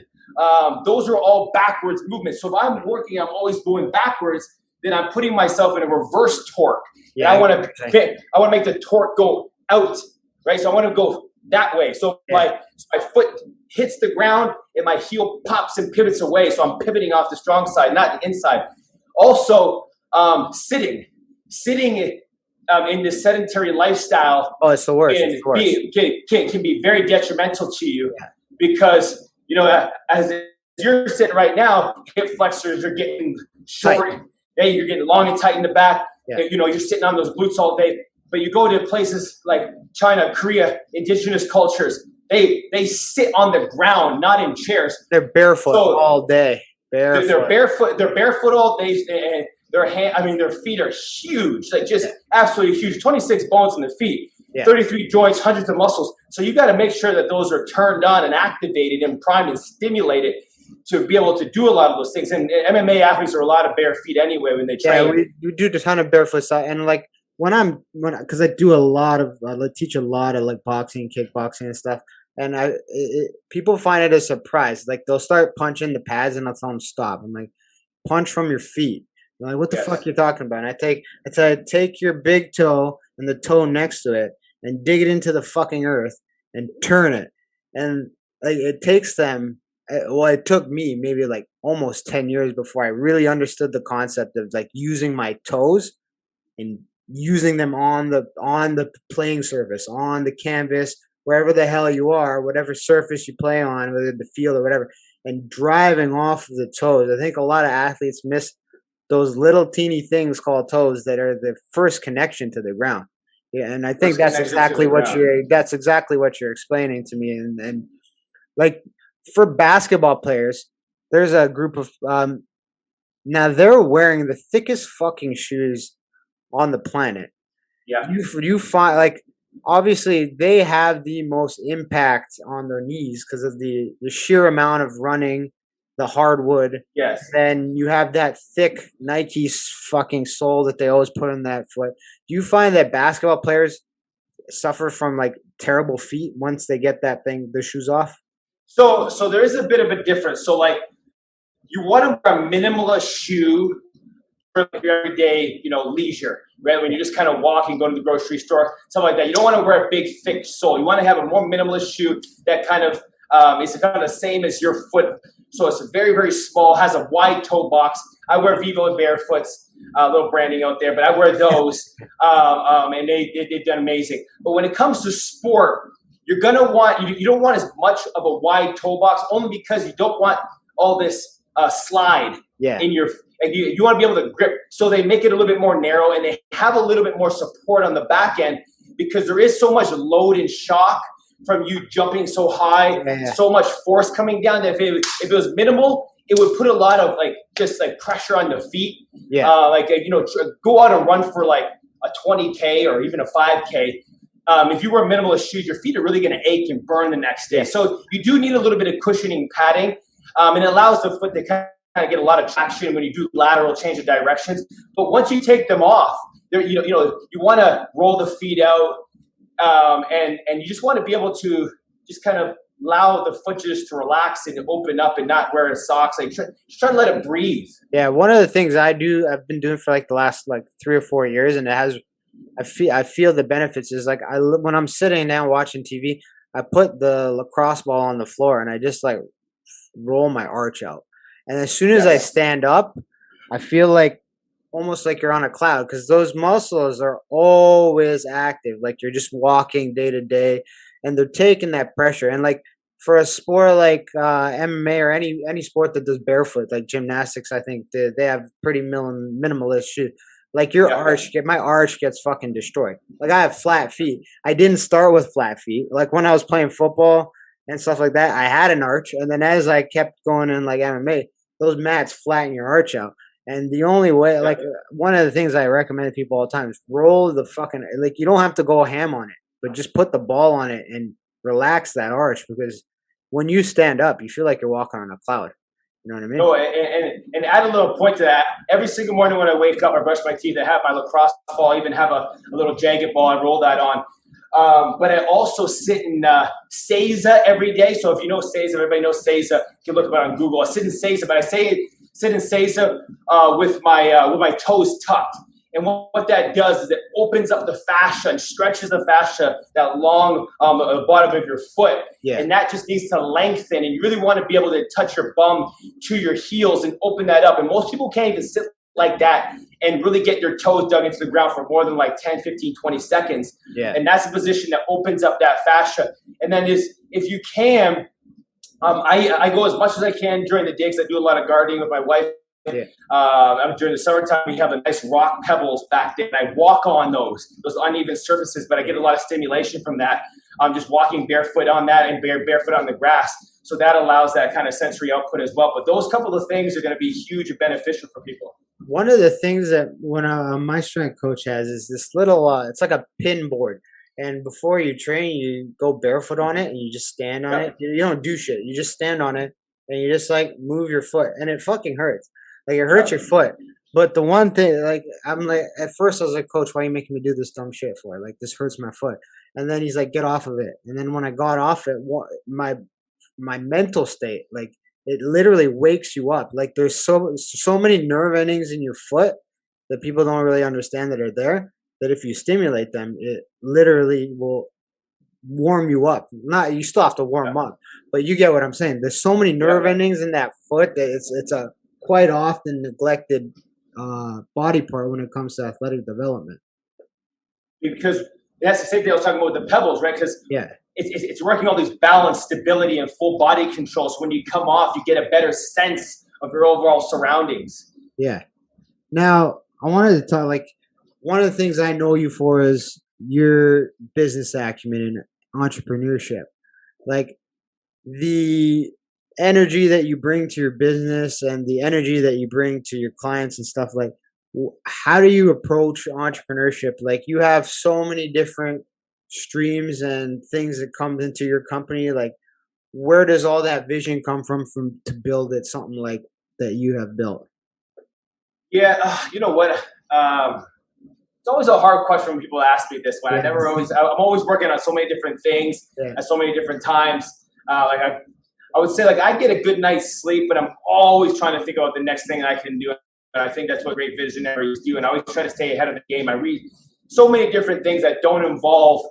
Those are all backwards movements. So if I'm working, I'm always going backwards, then I'm putting myself in a reverse torque. Yeah, I want to make the torque go out, right? So I want to go that way. So my foot hits the ground and my heel pops and pivots away. So I'm pivoting off the strong side, not the inside. Also, sitting in this sedentary lifestyle. Oh, it's the worst. Can be very detrimental to you because, you know, as you're sitting right now, hip flexors are getting short. Hey, you're getting long and tight in the back. Yeah. You know, you're sitting on those glutes all day. But you go to places like China, Korea, indigenous cultures, they sit on the ground, not in chairs. They're barefoot all day. They're barefoot. They're barefoot all day, and their feet are huge, like just absolutely huge. 26 bones in the feet, 33 joints, hundreds of muscles. So you got to make sure that those are turned on and activated and primed and stimulated to be able to do a lot of those things. And MMA athletes are a lot of bare feet anyway when they train. Yeah, we do a ton of barefoot stuff, and like because I do I teach a lot of like boxing, kickboxing, and stuff. And people find it a surprise. Like they'll start punching the pads, and I'll tell them stop. I'm like, punch from your feet. They're like, what the fuck you talking about? And I say, take your big toe and the toe next to it, and dig it into the fucking earth and turn it. And like it takes them. Well, it took me maybe like almost 10 years before I really understood the concept of like using my toes and using them on the playing surface, on the canvas, wherever the hell you are, whatever surface you play on, whether the field or whatever, and driving off of the toes. I think a lot of athletes miss those little teeny things called toes that are the first connection to the ground. Yeah, and I think that's exactly what you're explaining to me. And like for basketball players, there's a group of now they're wearing the thickest fucking shoes on the planet. Yeah. You find like obviously they have the most impact on their knees because of the sheer amount of running, the hardwood. Yes. Then you have that thick Nike fucking sole that they always put on that foot. Do you find that basketball players suffer from like terrible feet once they get the shoes off? So there is a bit of a difference. So like you want to wear a minimalist shoe for your everyday, leisure, right? When you're just kind of walking, going to the grocery store, something like that. You don't want to wear a big, thick sole. You want to have a more minimalist shoe that kind of is kind of the same as your foot. So it's very, very small, has a wide toe box. I wear Vivo Barefoots, a little branding out there, but I wear those, and they've done amazing. But when it comes to sport, you're gonna want you don't want as much of a wide toe box, only because you don't want all this slide in your. Like you want to be able to grip, so they make it a little bit more narrow, and they have a little bit more support on the back end, because there is so much load and shock from you jumping so high, so much force coming down, that if it was minimal, it would put a lot of just pressure on the feet. Go out and run for like a 20K or even a 5K. If you wear minimalist shoes, your feet are really going to ache and burn the next day. So you do need a little bit of cushioning padding, and it allows the foot to kind of get a lot of traction when you do lateral change of directions. But once you take them off, you want to roll the feet out, and you just want to be able to just kind of allow the foot just to relax and open up and not wear socks. Just try to let it breathe. Yeah, one of the things I've been doing for the last 3 or 4 years, and I feel the benefits is when I'm sitting down watching TV, I put the lacrosse ball on the floor and I just roll my arch out. And as soon as I stand up, I feel almost like you're on a cloud, because those muscles are always active. You're just walking day to day, and they're taking that pressure. And for a sport like MMA or any sport that does barefoot, like gymnastics, I think they have pretty minimalist shoes. My arch gets fucking destroyed. I have flat feet. I didn't start with flat feet. When I was playing football and stuff like that, I had an arch, and then as I kept going in MMA, those mats flatten your arch out. And the only way, one of the things I recommend to people all the time is roll the fucking, you don't have to go ham on it, but just put the ball on it and relax that arch, because when you stand up, you feel like you're walking on a cloud. You know what I mean? No, and add a little point to that. Every single morning when I wake up, I brush my teeth, I have my lacrosse ball, I even have a little jagged ball, I roll that on. But I also sit in Seiza every day. So if you know Seiza, everybody knows Seiza. You can look it up on Google. I sit in Seiza, but I sit in Seiza with my toes tucked. And what that does is it opens up the fascia and stretches the fascia, that long bottom of your foot. Yeah. And that just needs to lengthen. And you really want to be able to touch your bum to your heels and open that up. And most people can't even sit like that and really get your toes dug into the ground for more than 10, 15, 20 seconds. Yeah. And that's a position that opens up that fascia. And then if you can, I go as much as I can during the day, because I do a lot of gardening with my wife. Yeah. During the summertime, we have a nice rock pebbles back there, and I walk on those uneven surfaces, but I get a lot of stimulation from that. I'm just walking barefoot on that and barefoot on the grass. So that allows that kind of sensory output as well. But those couple of things are going to be huge and beneficial for people. One of the things that my strength coach has is this little, it's like a pin board. And before you train, you go barefoot on it and you just stand on it. You don't do shit. You just stand on it and you just move your foot, and it fucking hurts. It hurts your foot. But the one thing, at first I was like, Coach, why are you making me do this dumb shit for? This hurts my foot. And then he's like, get off of it. And then when I got off it, my mental state, it literally wakes you up. There's so many nerve endings in your foot that people don't really understand that are there, that if you stimulate them, it literally will warm you up. You still have to warm up, but you get what I'm saying. There's so many nerve endings in that foot that it's a quite often neglected body part when it comes to athletic development. Because that's the same thing I was talking about with the pebbles, right? Because it's working all these balance, stability, and full body control. So when you come off, you get a better sense of your overall surroundings. Yeah. Now, I wanted to talk, one of the things I know you for is your business acumen and entrepreneurship. The energy that you bring to your business and the energy that you bring to your clients and stuff, how do you approach entrepreneurship? You have so many different streams and things that come into your company. Where does all that vision come from to build it something that you have built? Yeah, you know what? It's always a hard question when people ask me this one. I'm always working on so many different things at so many different times. I would say I get a good night's sleep, but I'm always trying to think about the next thing I can do. And I think that's what great visionaries do. And I always try to stay ahead of the game. I read so many different things that don't involve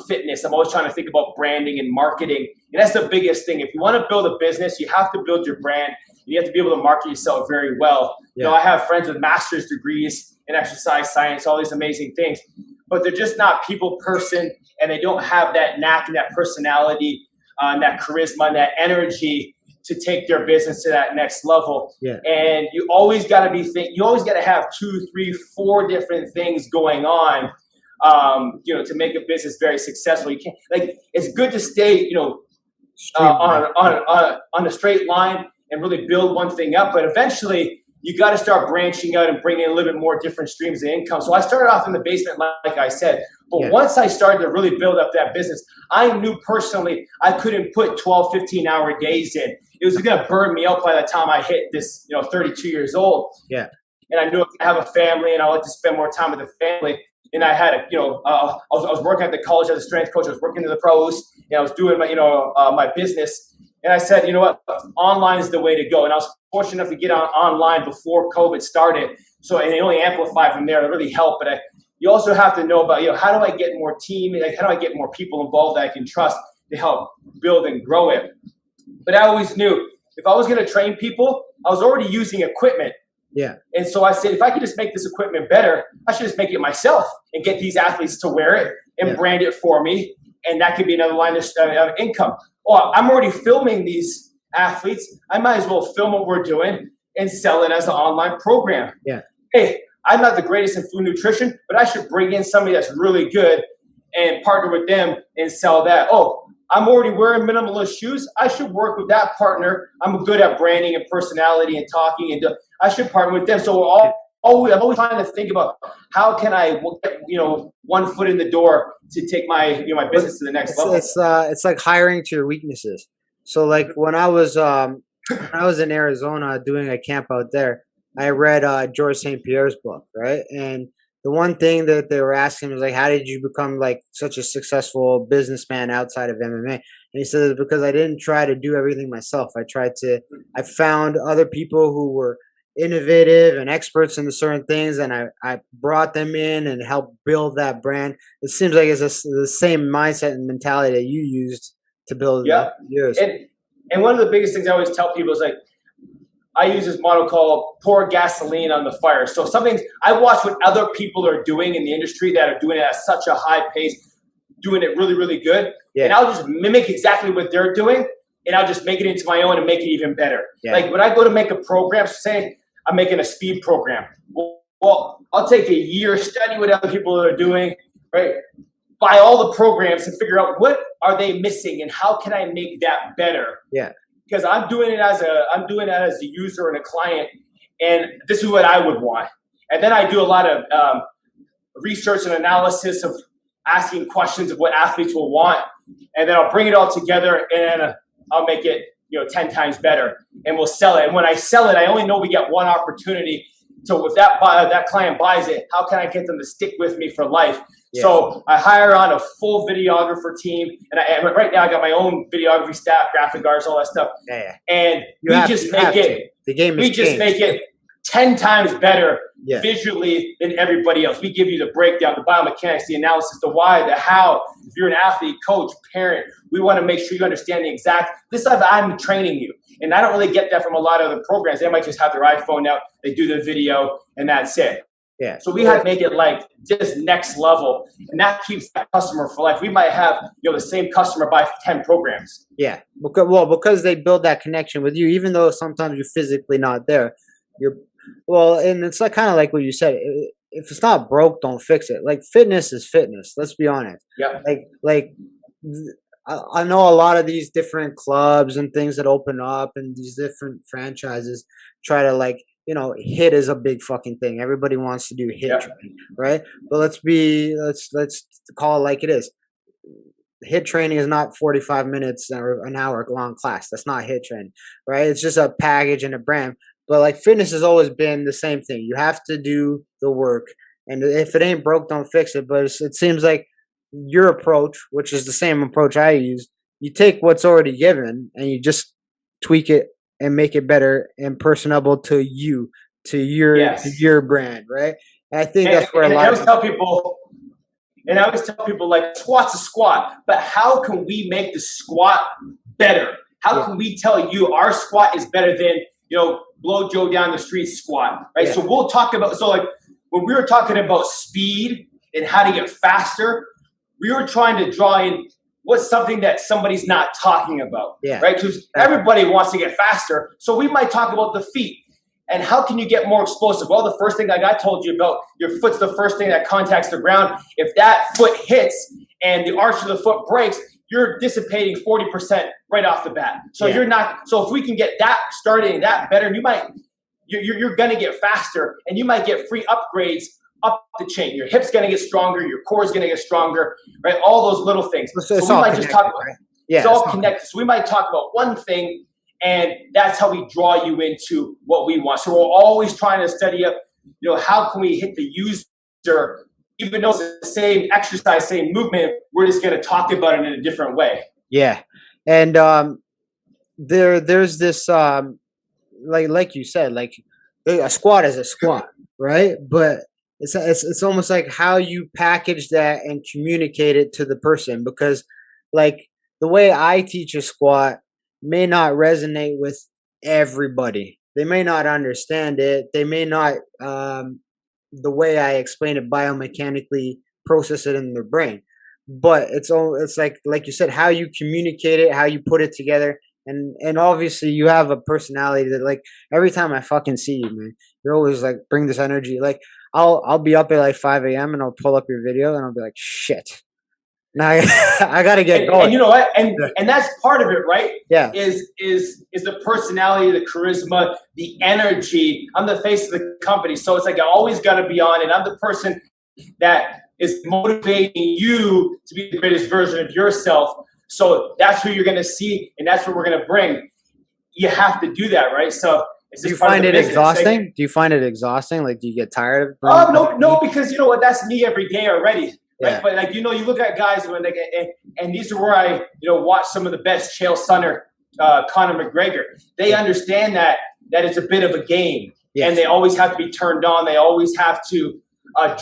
fitness. I'm always trying to think about branding and marketing. And that's the biggest thing. If you want to build a business, you have to build your brand. You have to be able to market yourself very well. Yeah. I have friends with master's degrees in exercise science, all these amazing things. but they're just not people person, and they don't have that knack and that personality, and that charisma and that energy to take their business to that next level. Yeah. And you always got to you always got to have 2, 3, 4 different things going on, to make a business very successful. You can't, it's good to stay, on a straight line and really build one thing up, but eventually you got to start branching out and bringing in a little bit more different streams of income. So I started off in the basement, like I said, but once I started to really build up that business, I knew personally I couldn't put 12, 15-hour days in. It was going to burn me out by the time I hit this, 32 years old. Yeah. And I knew I have a family, and I like to spend more time with the family. And I had I was working at the college as a strength coach. I was working in the pros, and I was doing my, my business. And I said, you know what, online is the way to go. And I was fortunate enough to get online before COVID started. So, and it only amplified from there. It really helped. But you also have to know about, how do I get more team? How do I get more people involved that I can trust to help build and grow it? But I always knew if I was going to train people, I was already using equipment. Yeah. And so I said, if I could just make this equipment better, I should just make it myself and get these athletes to wear it and brand it for me. And that could be another line of income. Or I'm already filming these athletes. I might as well film what we're doing and sell it as an online program. Yeah. Hey, I'm not the greatest in food nutrition, but I should bring in somebody that's really good and partner with them and sell that. Oh, I'm already wearing minimalist shoes. I should work with that partner. I'm good at branding and personality and talking, and I should partner with them. So I'm always trying to think about how can I get, one foot in the door to take my my business to the next level. It's like hiring to your weaknesses. So like when I was in Arizona doing a camp out there, I read George St. Pierre's book, right? And the one thing that they were asking was like, how did you become like such a successful businessman outside of MMA? And he said, because I didn't try to do everything myself. I found other people who were innovative and experts in certain things, and I brought them in and helped build that brand. It seems like it's the same mindset and mentality that you used to build yours. And one of the biggest things I always tell people is like, I use this model called pour gasoline on the fire. So I watch what other people are doing in the industry that are doing it at such a high pace, doing it really, really good. Yeah. And I'll just mimic exactly what they're doing, and I'll just make it into my own and make it even better. Yeah. Like when I go to make a program, say I'm making a speed program. Well, I'll take a year, study what other people are doing, right? Buy all the programs and figure out what are they missing and how can I make that better? Yeah. Because I'm doing it as a user and a client, and this is what I would want. And then I do a lot of research and analysis of asking questions of what athletes will want, and then I'll bring it all together and I'll make it 10 times better, and we'll sell it. And when I sell it, I only know we get one opportunity. So if that client buys it, how can I get them to stick with me for life? Yeah. So I hire on a full videographer team, and right now I got my own videography staff, graphic artists, all that stuff. Yeah. And we just make it 10 times better visually than everybody else. We give you the breakdown, the biomechanics, the analysis, the why, the how. If you're an athlete, coach, parent, we want to make sure you understand the exact. This stuff I'm training you. And I don't really get that from a lot of other programs. They might just have their iPhone out, they do the video, and that's it. Yeah. So we have to make it like just next level, and that keeps that customer for life. We might have the same customer buy 10 programs. Yeah, because they build that connection with you, even though sometimes you're physically not there. And it's like kind of like what you said. If it's not broke, don't fix it. Like fitness is fitness. Let's be honest. Yeah. Like I know a lot of these different clubs and things that open up and these different franchises try to HIIT is a big fucking thing. Everybody wants to do HIIT training, right? But let's call it like it is. HIIT training is not 45 minutes or an hour long class. That's not HIIT training, right? It's just a package and a brand. But like fitness has always been the same thing. You have to do the work, and if it ain't broke, don't fix it. But it seems like your approach, which is the same approach I use, you take what's already given and you just tweak it and make it better and personable to you, to your brand, right? And I think that's where I always tell people, like squat's a squat, but how can we make the squat better? How can we tell you our squat is better than blow Joe down the street squat, right? Yeah. So we'll talk about, like when we were talking about speed in how to get faster, we were trying to draw in what's something that somebody's not talking about, right? Because everybody wants to get faster. So we might talk about the feet. And how can you get more explosive? Well, the first thing like I told you about, your foot's the first thing that contacts the ground. If that foot hits and the arch of the foot breaks, you're dissipating 40% right off the bat. So you're not. So if we can get that starting, that better, you're going to get faster, and you might get free upgrades up the chain. Your hip's going to get stronger. Your core is going to get stronger. Right? All those little things. So we might just talk about. Right? It's all connected. So we might talk about one thing. And that's how we draw you into what we want. So we're always trying to study up, how can we hit the user, even though it's the same exercise, same movement, we're just going to talk about it in a different way. Yeah. And there's this, like you said, like a squat is a squat, right? But it's almost like how you package that and communicate it to the person, because like the way I teach a squat may not resonate with everybody. They may not understand it. They may not, the way I explain it biomechanically, process it in their brain. But it's like you said, how you communicate it, how you put it together. And obviously you have a personality that, like, every time I fucking see you, man, you're always like, bring this energy. Like I'll be up at like 5 a.m. and I'll pull up your video and I'll be like, shit. Now I gotta get going. And you know what? And that's part of it, right? Yeah. Is the personality, the charisma, the energy. I'm the face of the company, so it's like I always got to be on, and I'm the person that is motivating you to be the greatest version of yourself. So that's who you're gonna see, and that's what we're gonna bring. You have to do that, right? So. Do you find it exhausting? Do you find it exhausting? Like, do you get tired of? Oh no, because you know what? That's me every day already. Right? Yeah. But like, you look at guys when and these are where I watch some of the best. Chael Sonnen, Conor McGregor. They understand that it's a bit of a game, and they always have to be turned on. They always have to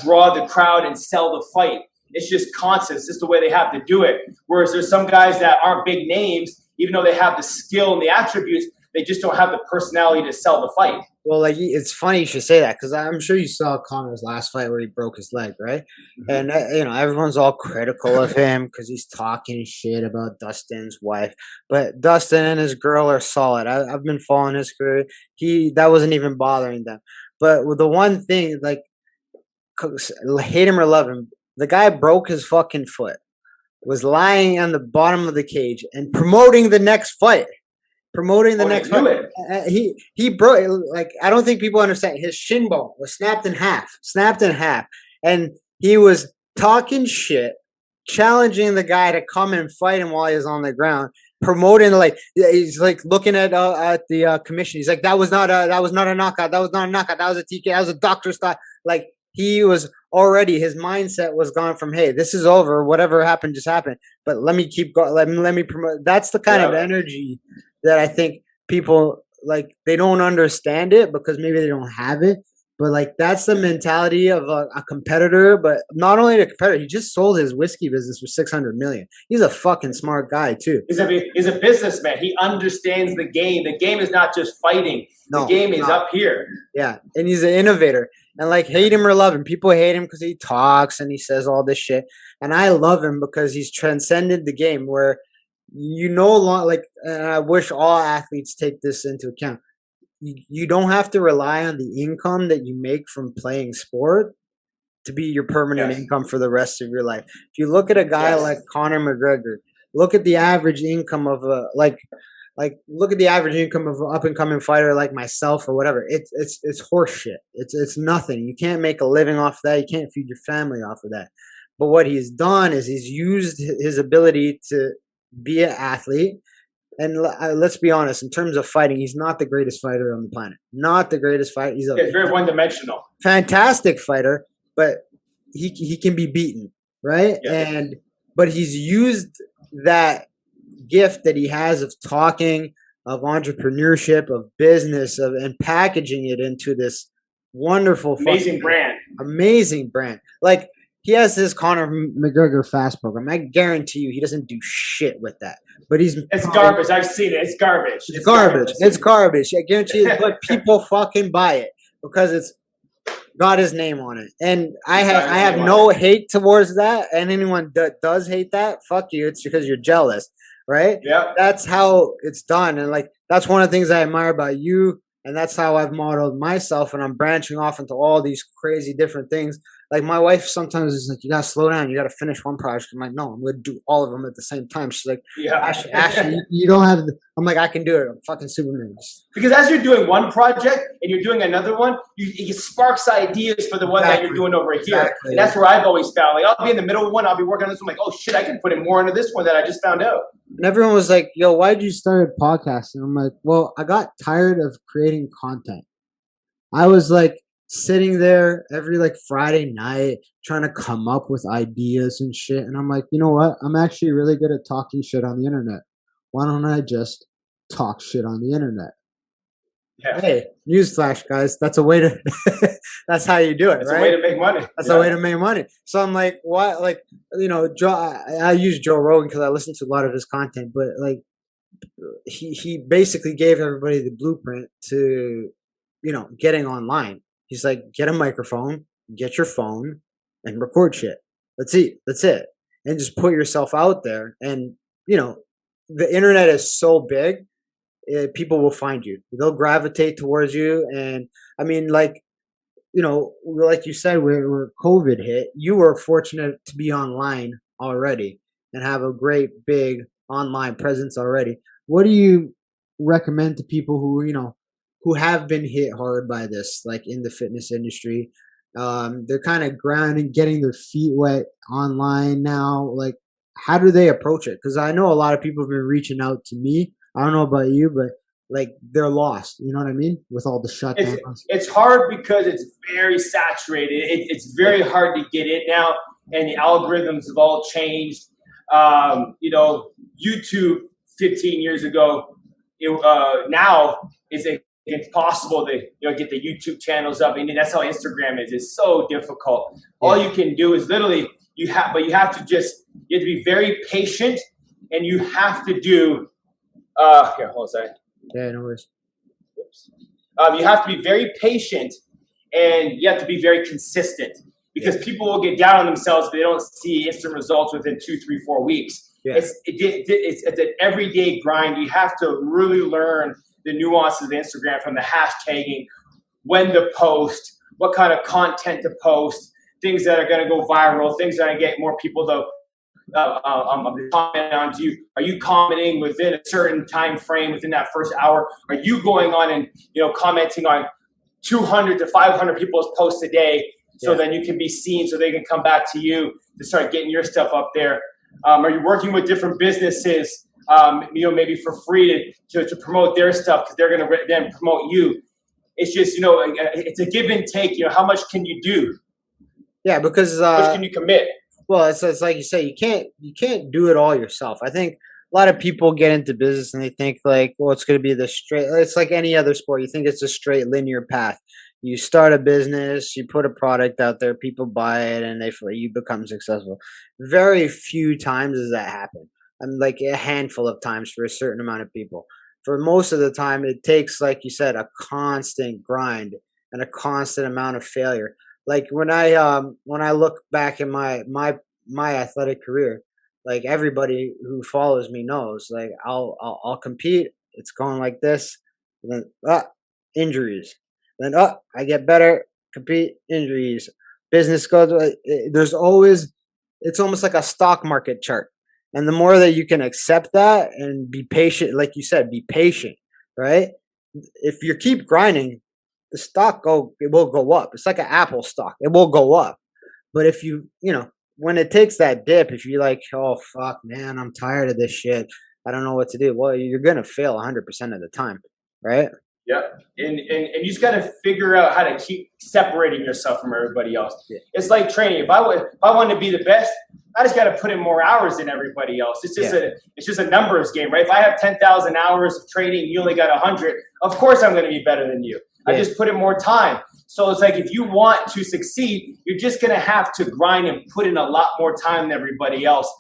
draw the crowd and sell the fight. It's just constant. It's just the way they have to do it. Whereas there's some guys that aren't big names, even though they have the skill and the attributes, they just don't have the personality to sell the fight. Well, like, it's funny you should say that, because I'm sure you saw Conor's last fight where he broke his leg, right? Mm-hmm. And everyone's all critical of him because he's talking shit about Dustin's wife. But Dustin and his girl are solid. I've been following his career. That wasn't even bothering them. But with the one thing, like, hate him or love him, the guy broke his fucking foot, was lying on the bottom of the cage and promoting the next fight. Next fight. He broke, like, I don't think people understand. His shin bone was snapped in half. And he was talking shit, challenging the guy to come and fight him while he was on the ground, promoting, like, he's like looking at the commission. He's like, that was not a knockout. That was not a knockout. That was a TK. That was a doctor style. Like, he was already, his mindset was gone from, hey, this is over. Whatever happened just happened. But let me keep going. Let me promote. That's the kind of energy that I think people, like, they don't understand it because maybe they don't have it. But, like, that's the mentality of a competitor. But not only a competitor, he just sold his whiskey business for $600 million. He's a fucking smart guy too. He's a businessman. He understands the game. The game is not just fighting. The game is up here. Yeah, and he's an innovator. And, like, hate him or love him, people hate him because he talks and he says all this shit. And I love him because he's transcended the game where like, and I wish all athletes take this into account. You don't have to rely on the income that you make from playing sport to be your permanent income for the rest of your life. If you look at a guy like Conor McGregor, look at the average income of look at the average income of an up and coming fighter like myself or whatever. It's horse shit. It's nothing. You can't make a living off of that. You can't feed your family off of that. But what he's done is he's used his ability to be an athlete. And let's be honest, in terms of fighting, he's not the greatest fighter on the planet. Not the greatest fighter. He's very one-dimensional. Fantastic fighter, but he can be beaten, right? Yeah. But he's used that gift that he has of talking, of entrepreneurship, of business, and packaging it into this wonderful, amazing brand. Like, he has his Conor McGregor fast program. I guarantee you he doesn't do shit with that. But it's garbage. I've seen it. It's garbage. It's garbage. I guarantee you, but people fucking buy it because got his name on it. And I He's got his have name on no it. hate towards that. And anyone that does hate that, fuck you. It's because you're jealous, right? Yep. That's how it's done. And like, that's one of the things I admire about you. And that's how I've modeled myself. And I'm branching off into all these crazy different things. Like my wife sometimes is like, you gotta slow down. You gotta finish one project. I'm like, no, I'm gonna do all of them at the same time. She's like, Yeah. Ashley, you don't have. I'm like, I can do it. I'm fucking Superman. Because as you're doing one project and you're doing another one, it sparks ideas for the one that you're doing over here. Exactly. And that's where I've always found. Like, I'll be in the middle of one, I'll be working on this one, like, oh shit, I can put in more into this one that I just found out. And everyone was like, yo, why'd you start podcasting? I'm like, well, I got tired of creating content. I was like sitting there every like Friday night trying to come up with ideas and shit. And I'm like, you know what? I'm actually really good at talking shit on the internet. Why don't I just talk shit on the internet? Yeah. Hey, newsflash, guys. That's a way to. That's how you do it, It's right? a way to make money. That's a way to make money. So I'm like, what? Like, you know, I use Joe Rogan because I listen to a lot of his content, but like, he basically gave everybody the blueprint to, you know, getting online. He's like, get a microphone, get your phone, and record shit. That's it. That's it. And just put yourself out there. And you know, the internet is so big, people will find you. They'll gravitate towards you. And I mean, like, you know, like you said, where COVID hit, you were fortunate to be online already and have a great big online presence already. What do you recommend to people who, you know, who have been hit hard by this, like in the fitness industry? They're kind of grounding, getting their feet wet online now. Like, how do they approach it? Because I know a lot of people have been reaching out to me. I don't know about you, but like they're lost. You know what I mean? With all the shutdowns. It's hard because it's very saturated. It's very hard to get in now, and the algorithms have all changed. You know, YouTube 15 years ago, now it's possible to get the YouTube channels up. I mean, that's how Instagram is. It's so difficult. All you can do is literally you have to be very patient, and you have to do. Here, hold on a second. Yeah, no worries. You have to be very patient, and you have to be very consistent, because people will get down on themselves if they don't see instant results within 2, 3, 4 weeks. Yeah. It's an everyday grind. You have to really learn the nuances of Instagram, from the hashtagging, when to post, what kind of content to post, things that are going to go viral, things that are going to get more people to comment on you. Are you commenting within a certain time frame within that first hour? Are you going on and commenting on 200 to 500 people's posts a day, so then you can be seen, so they can come back to you to start getting your stuff up there? Are you working with different businesses, maybe for free to promote their stuff, because they're going to then promote you? It's just, it's a give and take. How much can you do? Yeah, because how much can you commit? Well, it's like you say, you can't do it all yourself. I think a lot of people get into business and they think like, well, it's going to be the straight. It's like any other sport. You think it's a straight linear path. You start a business, you put a product out there, people buy it, and you become successful. Very few times does that happen. I mean, like a handful of times for a certain amount of people. For most of the time, it takes, like you said, a constant grind and a constant amount of failure. Like when I look back in my athletic career, like everybody who follows me knows, like I'll compete. It's going like this, and then injuries. Then I get better, compete, injuries. Business goes. There's always. It's almost like a stock market chart, and the more that you can accept that and be patient, like you said, be patient, right? If you keep grinding, the stock it will go up. It's like an Apple stock. It will go up. But if when it takes that dip, if you're like, oh fuck, man, I'm tired of this shit, I don't know what to do. Well, you're gonna fail 100% of the time, right? Yeah, and you just got to figure out how to keep separating yourself from everybody else. Yeah. It's like training. If I wanted to be the best, I just got to put in more hours than everybody else. It's just a numbers game, right? If I have 10,000 hours of training, you only got 100. Of course, I'm going to be better than you. I just put in more time. So it's like, if you want to succeed, you're just going to have to grind and put in a lot more time than everybody else.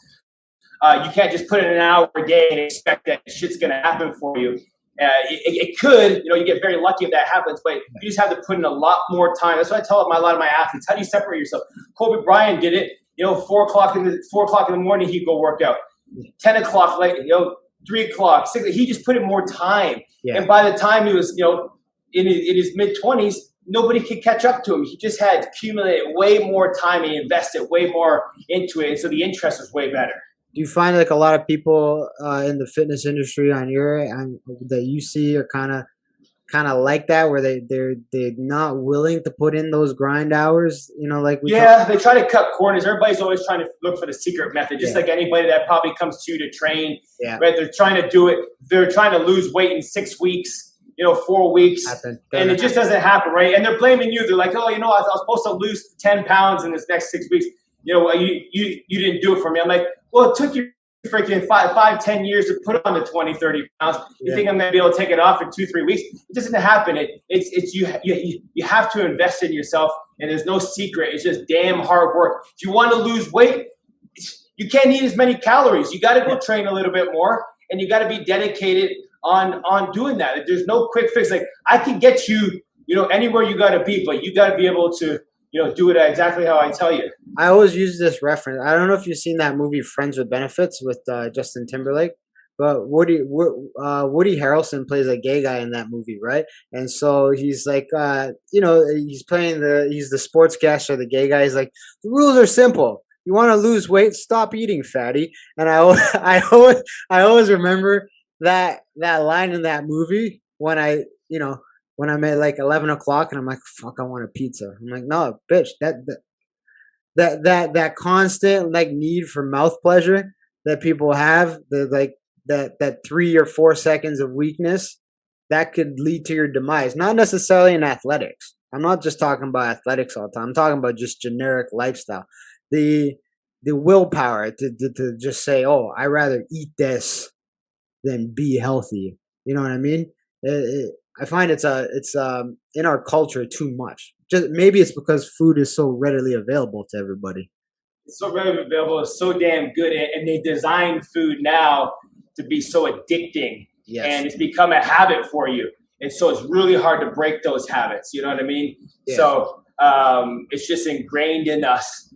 You can't just put in an hour a day and expect that shit's going to happen for you. It could, you get very lucky if that happens, but you just have to put in a lot more time. That's what I tell a lot of my athletes. How do you separate yourself? Kobe Bryant did it. 4:00 in the morning, he'd go work out. 10 o'clock late, 3 o'clock, 6. He just put in more time, and by the time he was, in his mid-20s, nobody could catch up to him. He just had accumulated way more time and invested way more into it, and so the interest was way better. Do you find like a lot of people in the fitness industry that you see are kind of like that, where they're not willing to put in those grind hours? They try to cut corners. Everybody's always trying to look for the secret method, just like anybody that probably comes to you to train. Yeah. Right? They're trying to do it. They're trying to lose weight in 6 weeks. 4 weeks, and it just doesn't happen, right? And they're blaming you. They're like, oh, I was supposed to lose 10 pounds in this next 6 weeks. You didn't do it for me. I'm like, well, it took you freaking 5-10 years to put on the 20, 30 pounds. You think I'm going to be able to take it off in 2-3 weeks? It doesn't happen. It's you have to invest in yourself, and there's no secret. It's just damn hard work. If you want to lose weight, you can't eat as many calories. You got to go train a little bit more, and you got to be dedicated on doing that. There's no quick fix. Like, I can get you, anywhere you got to be, but you got to be able to, do it exactly how I tell you. I always use this reference. I don't know if you've seen that movie Friends with Benefits with Justin Timberlake, but Woody Harrelson plays a gay guy in that movie, right? And so he's like, he's the sportscaster, the gay guy. He's like, the rules are simple. You want to lose weight, stop eating, fatty. And I always remember that line in that movie when I'm at like 11 o'clock and I'm like, fuck, I want a pizza. I'm like, no, bitch, that constant like need for mouth pleasure that people have, that 3 or 4 seconds of weakness, that could lead to your demise. Not necessarily in athletics. I'm not just talking about athletics all the time. I'm talking about just generic lifestyle. The willpower to just say, oh, I rather eat this than be healthy. You know what I mean? I find it's in our culture too much. Just maybe it's because food is so readily available to everybody. It's so readily available. It's so damn good, and they design food now to be so addicting, and it's become a habit for you. And so it's really hard to break those habits. You know what I mean? Yeah. So it's just ingrained in us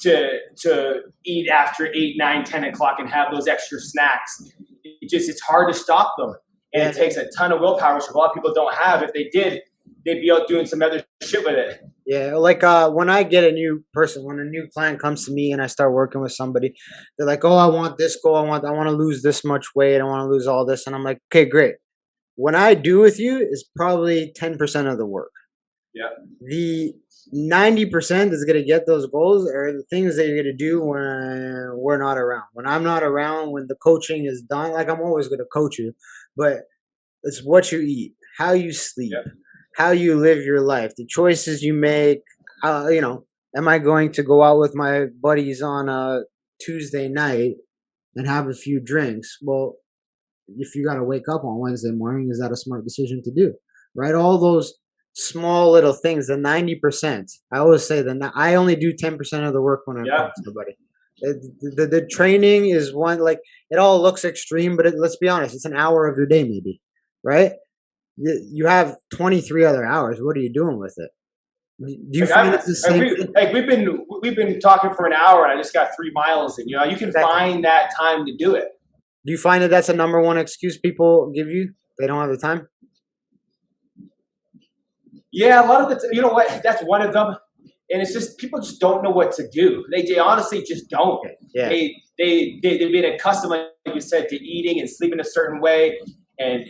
to eat after 8, 9, 10 o'clock and have those extra snacks. It's hard to stop them. And it takes a ton of willpower, which a lot of people don't have. If they did, they'd be out doing some other shit with it. Yeah, like when I get a new client comes to me and I start working with somebody, they're like, oh, I want this goal. I want to lose this much weight. I want to lose all this. And I'm like, okay, great. What I do with you is probably 10% of the work. Yeah. The 90% is going to get those goals are the things that you're going to do when we're not around. When I'm not around, when the coaching is done, like I'm always going to coach you, but it's what you eat, how you sleep, how you live your life, the choices you make. Am I going to go out with my buddies on a Tuesday night and have a few drinks? Well, if you got to wake up on Wednesday morning, is that a smart decision to do? Right? All those small little things, the 90%. I always say that I only do 10% of the work when I'm talking to somebody. The training is one, like, it all looks extreme, but let's be honest, it's an hour of your day maybe, right? You have 23 other hours. What are you doing with it? Do you find it's the same? We've been talking for an hour, and I just got 3 miles in. You can find that time to do it. Do you find that that's a number one excuse people give you? They don't have the time? Yeah, a lot of the you know what? That's one of them, and it's just people just don't know what to do. They honestly just don't. Yeah. They've been accustomed, like you said, to eating and sleeping a certain way, and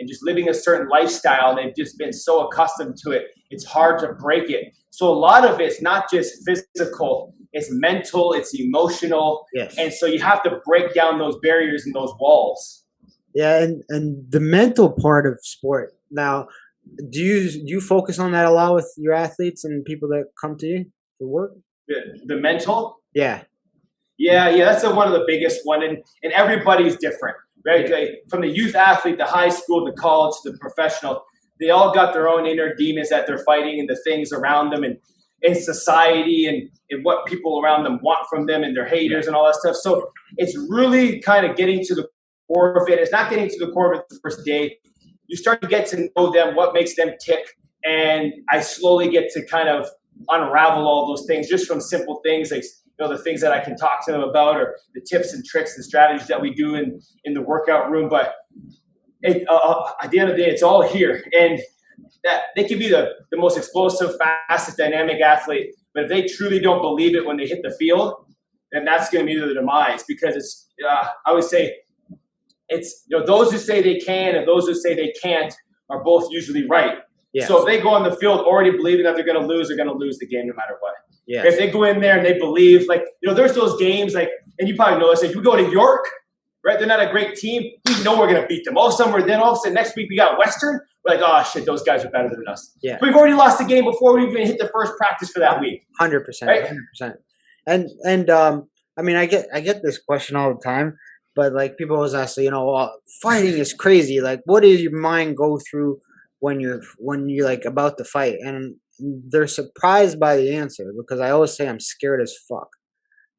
just living a certain lifestyle. And they've just been so accustomed to it. It's hard to break it. So a lot of it's not just physical; it's mental, it's emotional, and so you have to break down those barriers and those walls. Yeah, and the mental part of sport now. Do you focus on that a lot with your athletes and people that come to you for work? The mental? Yeah. That's one of the biggest one, and everybody's different, right? Like, from the youth athlete, the high school, the college, the professional, they all got their own inner demons that they're fighting, and the things around them, and in society, and what people around them want from them, and their haters and all that stuff. So it's really kind of getting to the or if it is not getting to the core of it the first day, you start to get to know them, what makes them tick. And I slowly get to kind of unravel all those things just from simple things like, the things that I can talk to them about, or the tips and tricks and strategies that we do in the workout room. But at the end of the day, it's all here. And that they can be the most explosive, fastest, dynamic athlete. But if they truly don't believe it when they hit the field, then that's going to be their demise. Because it's, I would say, it's those who say they can and those who say they can't are both usually right. Yes. So if they go on the field already believing that they're going to lose the game no matter what. Yes. If they go in there and they believe, there's those games and you probably know this, if we go to York, right, they're not a great team, we know we're going to beat them. All of a sudden next week we got Western, we're like, oh shit, those guys are better than us. Yeah. We've already lost the game before we even hit the first practice for that week. 100%, right? 100%. And I mean, I get this question all the time, but people always ask, fighting is crazy. What does your mind go through when you're about to fight? And they're surprised by the answer, because I always say I'm scared as fuck.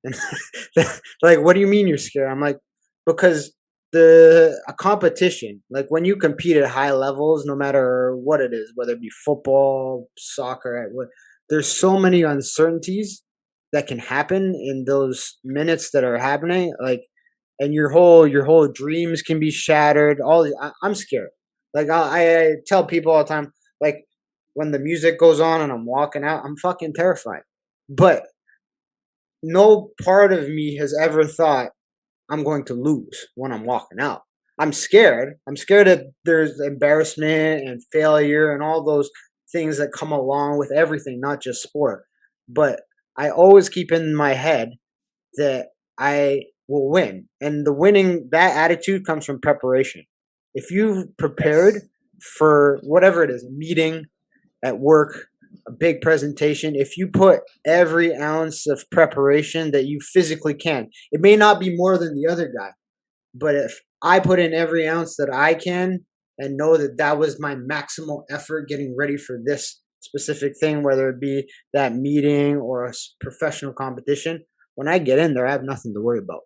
And what do you mean you're scared? I'm like, because a competition, when you compete at high levels, no matter what it is, whether it be football, soccer, there's so many uncertainties that can happen in those minutes that are happening. And your whole dreams can be shattered. I'm scared. I tell people all the time, when the music goes on and I'm walking out, I'm fucking terrified. But no part of me has ever thought I'm going to lose when I'm walking out. I'm scared. I'm scared that there's embarrassment and failure and all those things that come along with everything, not just sport. But I always keep in my head that I will win. And that attitude comes from preparation. If you've prepared for whatever it is, a meeting, at work, a big presentation, if you put every ounce of preparation that you physically can, it may not be more than the other guy, but if I put in every ounce that I can and know that was my maximal effort getting ready for this specific thing, whether it be that meeting or a professional competition, when I get in there, I have nothing to worry about,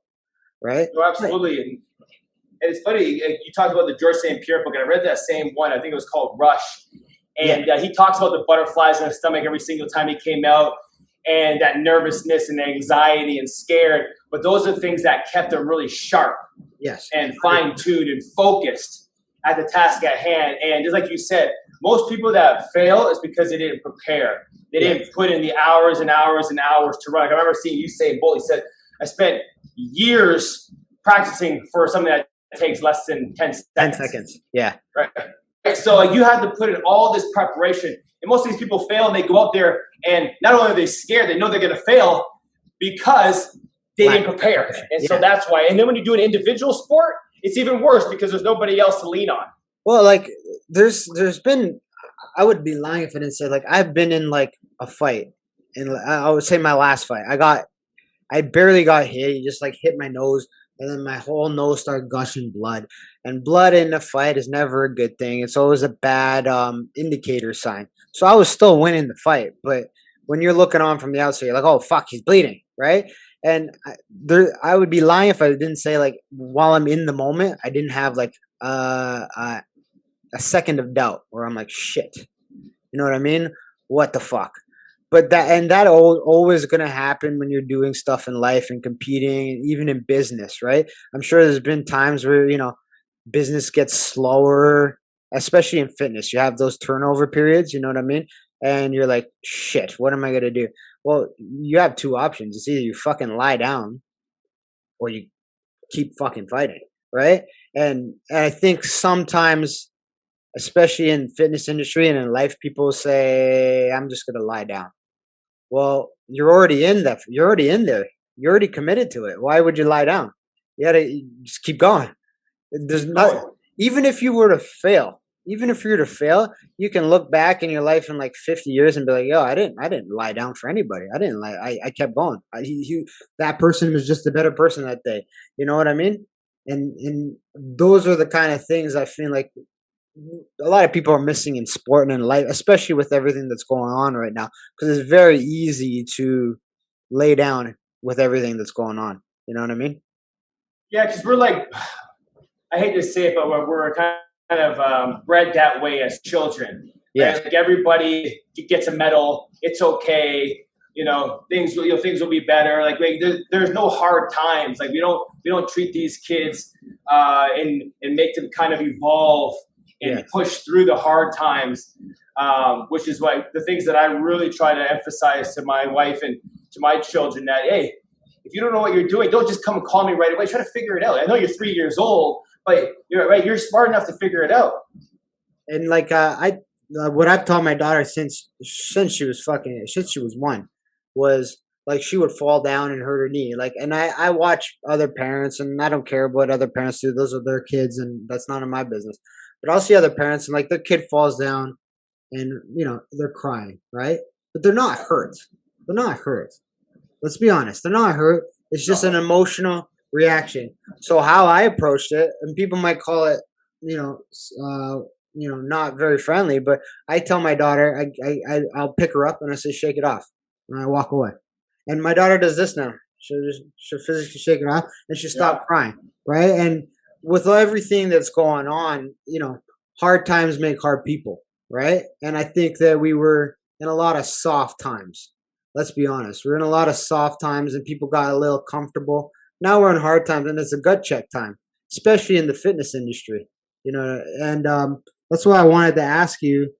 right? No, absolutely. And it's funny, you talked about the George St. Pierre book, and I read that same one. I think it was called Rush. And he talks about the butterflies in his stomach every single time he came out, and that nervousness and anxiety and scared. But those are things that kept him really sharp, and fine-tuned and focused at the task at hand. And just like you said, most people that fail is because they didn't prepare. They didn't put in the hours and hours and hours to run. I remember seeing you say, Bull, he said, I spent years practicing for something that takes less than 10 seconds. 10 seconds, yeah. Right. So you had to put in all this preparation. And most of these people fail, and they go out there, and not only are they scared, they know they're going to fail because they didn't prepare. And so that's why. And then when you do an individual sport, it's even worse because there's nobody else to lean on. Well, there's been, I would be lying if I didn't say, I've been in a fight. And I would say my last fight, I barely got hit. He just hit my nose. And then my whole nose started gushing blood. And blood in a fight is never a good thing. It's always a bad indicator sign. So I was still winning the fight. But when you're looking on from the outside, you're like, oh, fuck, he's bleeding, right? And I would be lying if I didn't say, while I'm in the moment, I didn't have, a second of doubt where I'm like, shit. You know what I mean? What the fuck? But that always going to happen when you're doing stuff in life and competing, even in business, right? I'm sure there's been times where, business gets slower, especially in fitness. You have those turnover periods, you know what I mean? And you're like, shit, what am I going to do? Well, you have two options. It's either you fucking lie down or you keep fucking fighting, right? And I think sometimes, especially in fitness industry and in life, people say, I'm just going to lie down. Well, you're already in that. You're already in there. You're already committed to it. Why would you lie down? You gotta just keep going. There's not, even if you were to fail, you can look back in your life in 50 years and be like, yo, I didn't lie down for anybody. I kept going. That person was just a better person that day. You know what I mean? And those are the kind of things I feel like a lot of people are missing in sport and in life, especially with everything that's going on right now, because it's very easy to lay down with everything that's going on. You know what I mean? Yeah, because we're I hate to say it, but we're kind of bred that way as children. Yeah. Right? Like everybody gets a medal. It's okay. Things will be better. Like there's no hard times. Like we don't treat these kids and make them kind of evolve and push through the hard times, which is why the things that I really try to emphasize to my wife and to my children that, hey, if you don't know what you're doing, don't just come and call me right away. Try to figure it out. I know you're 3 years old, but you're smart enough to figure it out. And like what I've taught my daughter since she was one was like she would fall down and hurt her knee. Like, and I watch other parents, and I don't care what other parents do. Those are their kids, and that's none of my business. But I'll see other parents, and like their kid falls down, and they're crying, right? But they're not hurt. They're not hurt. Let's be honest. They're not hurt. It's just an emotional reaction. So how I approached it, and people might call it, not very friendly, but I tell my daughter, I'll pick her up and I say, shake it off. And I walk away. And my daughter does this now. She'll physically shake it off and she'll stop crying. Right. And with everything that's going on, hard times make hard people. Right. And I think that we were in a lot of soft times. Let's be honest. We're in a lot of soft times and people got a little comfortable. Now we're in hard times and it's a gut check time, especially in the fitness industry. And that's what I wanted to ask you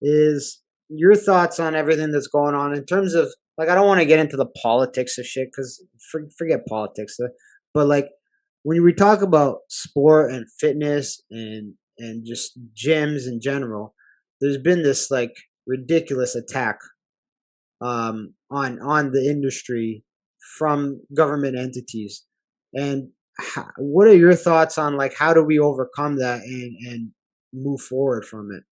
is your thoughts on everything that's going on in terms of, like, I don't want to get into the politics of shit because forget politics, but like when we talk about sport and fitness and just gyms in general, there's been this like ridiculous attack on the industry from government entities. And what are your thoughts on like how do we overcome that and move forward from it?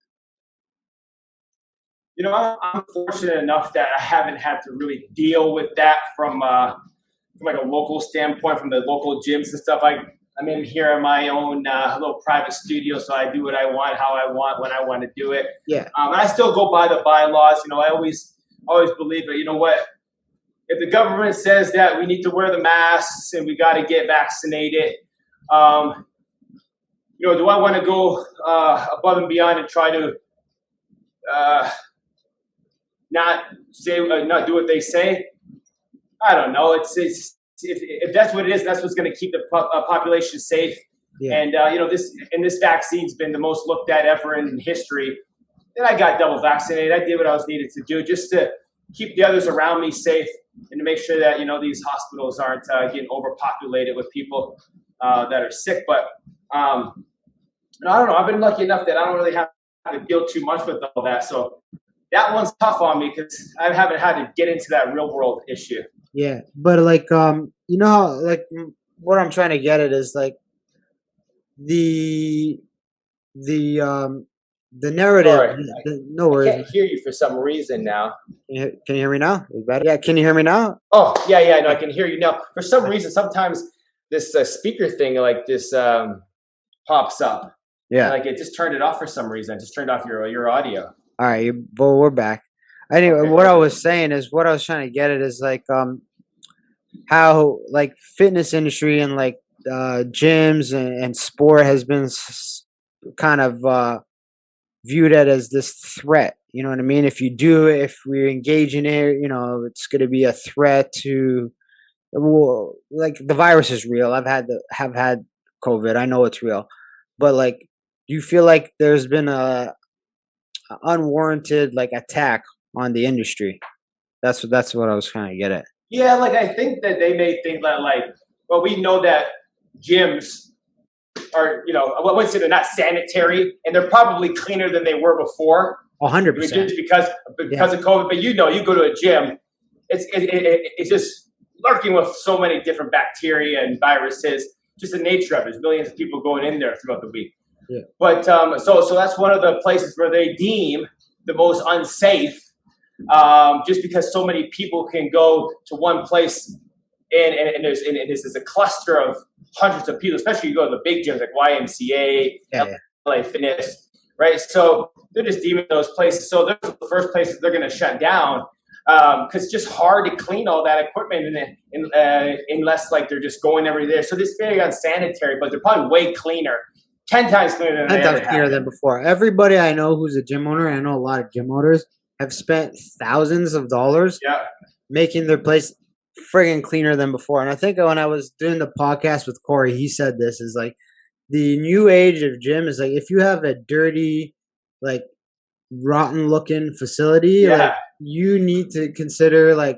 I'm fortunate enough that I haven't had to really deal with that from like a local standpoint, from the local gyms and stuff. I'm in here in my own little private studio, so I do what I want, how I want, when I want to do it. Yeah. I still go by the bylaws. I always believe that, what? If the government says that we need to wear the masks and we got to get vaccinated, do I want to go above and beyond and try to not do what they say? I don't know. It's if that's what it is, that's what's going to keep the population safe. Yeah. And this vaccine's been the most looked at ever in history. And I got double vaccinated. I did what I was needed to do just to keep the others around me safe and to make sure that these hospitals aren't getting overpopulated with people that are sick. But I don't know. I've been lucky enough that I don't really have to deal too much with all that. So that one's tough on me because I haven't had to get into that real world issue. Yeah, but like like what I'm trying to get at is like the narrative. Sorry, no worries. I can't hear you for some reason now. Can you hear me now? Is better? Yeah, can you hear me now? Oh, yeah, no, I can hear you now. For some reason, sometimes this speaker thing like this pops up. Yeah, like it just turned it off for some reason. I just turned off your audio. All right, well, we're back. Anyway, Okay. what I was saying is what I was trying to get at is like how like fitness industry and like gyms and sport has been kind of viewed it as this threat. You know what I mean? If you do it, if we engage in it, it's going to be a threat to. Well, like the virus is real. Have had COVID. I know it's real, but like, do you feel like there's been a unwarranted like attack on the industry? That's what I was trying to get at. Yeah, like I think that they may think that well, we know that gyms are, I wouldn't say they're not sanitary, and they're probably cleaner than they were before. 100%. Just because of COVID. But you go to a gym, it's just lurking with so many different bacteria and viruses. Just the nature of it. There's millions of people going in there throughout the week. Yeah. But so that's one of the places where they deem the most unsafe, just because so many people can go to one place and there's a cluster of hundreds of people, especially you go to the big gyms like YMCA, LA Fitness, right? So they're just deeming those places. So those are the first places they're going to shut down. because it's just hard to clean all that equipment unless like they're just going every day. So this very unsanitary, but they're probably way cleaner, 10 times cleaner than Ten they times ever cleaner have than been. before. Everybody I know who's a gym owner, I know a lot of gym owners have spent thousands of dollars Yeah. making their place friggin' cleaner than before. And I think when I was doing the podcast with Corey, he said this is like the new age of gym is like if you have a dirty, like rotten looking facility, like Yeah. you need to consider like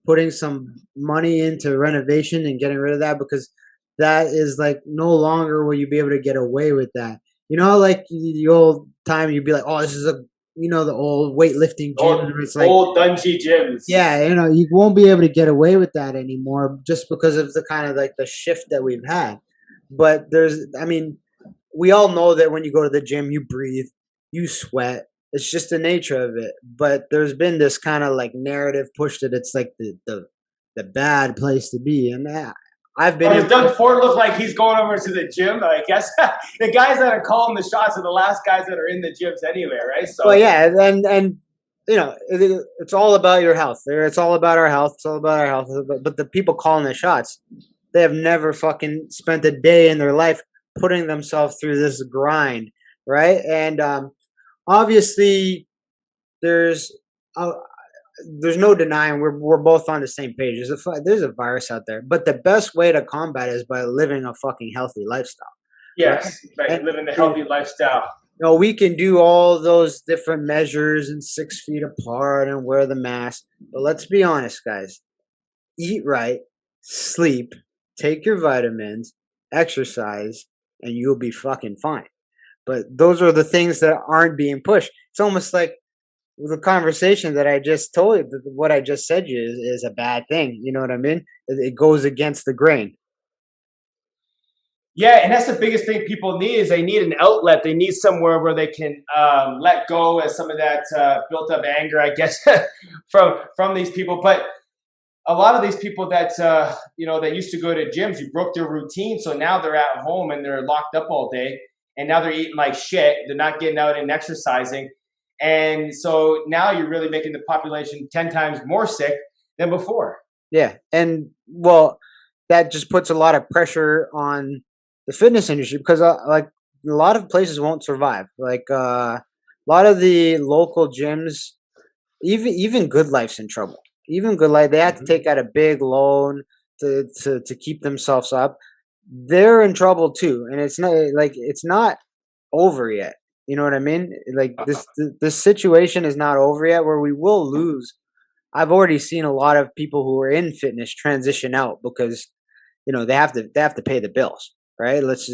putting some money into renovation and getting rid of that because that is like no longer will you be able to get away with that. You know, like the old time you'd be like, oh, this is a the old weightlifting gym Old, where it's like old dungy gyms. yeah, you won't be able to get away with that anymore just because of the kind of like the shift that we've had. But I mean, we all know that when you go to the gym, you breathe, you sweat. It's just the nature of it. But there's been this kind of like narrative push that it's like the bad place to be, and I've been Oh, in. does Doug Ford look like he's going over to the gym? I guess the guys that are calling the shots are the last guys that are in the gyms anyway, right? Well, So yeah, and it's all about your health. It's all about our health. It's all about our health. But the people calling the shots, they have never fucking spent a day in their life putting themselves through this grind, right? And obviously, there's uh, there's no denying we're both on the same page. There's a virus out there, but the best way to combat it is by living a fucking healthy lifestyle, right? yes, right, And living the healthy lifestyle. we can do all those different measures and 6 feet apart and wear the mask. But let's be honest, guys. Eat right, sleep, take your vitamins, exercise, and you'll be fucking fine. But those are the things that aren't being pushed. It's almost like the conversation that I just told you, what I just said you is a bad thing. You know what I mean? It goes against the grain. Yeah, and that's the biggest thing people need is they need an outlet. They need somewhere where they can let go of some of that built up anger, I guess, from these people. But a lot of these people that that used to go to gyms, you broke their routine, so now they're at home and they're locked up all day, and now they're eating like shit. They're not getting out and exercising, and so now you're really making the population 10 times more sick than before. Yeah. And well, that just puts a lot of pressure on the fitness industry because like a lot of places won't survive. Like a lot of the local gyms, even Good Life's in trouble. Even Good Life, they have to Mm-hmm. take out a big loan to keep themselves up. They're in trouble too, and it's not over yet. You know what I mean? Like this situation is not over yet, where we will lose. I've already seen a lot of people who are in fitness transition out because they have to pay the bills, right? Let's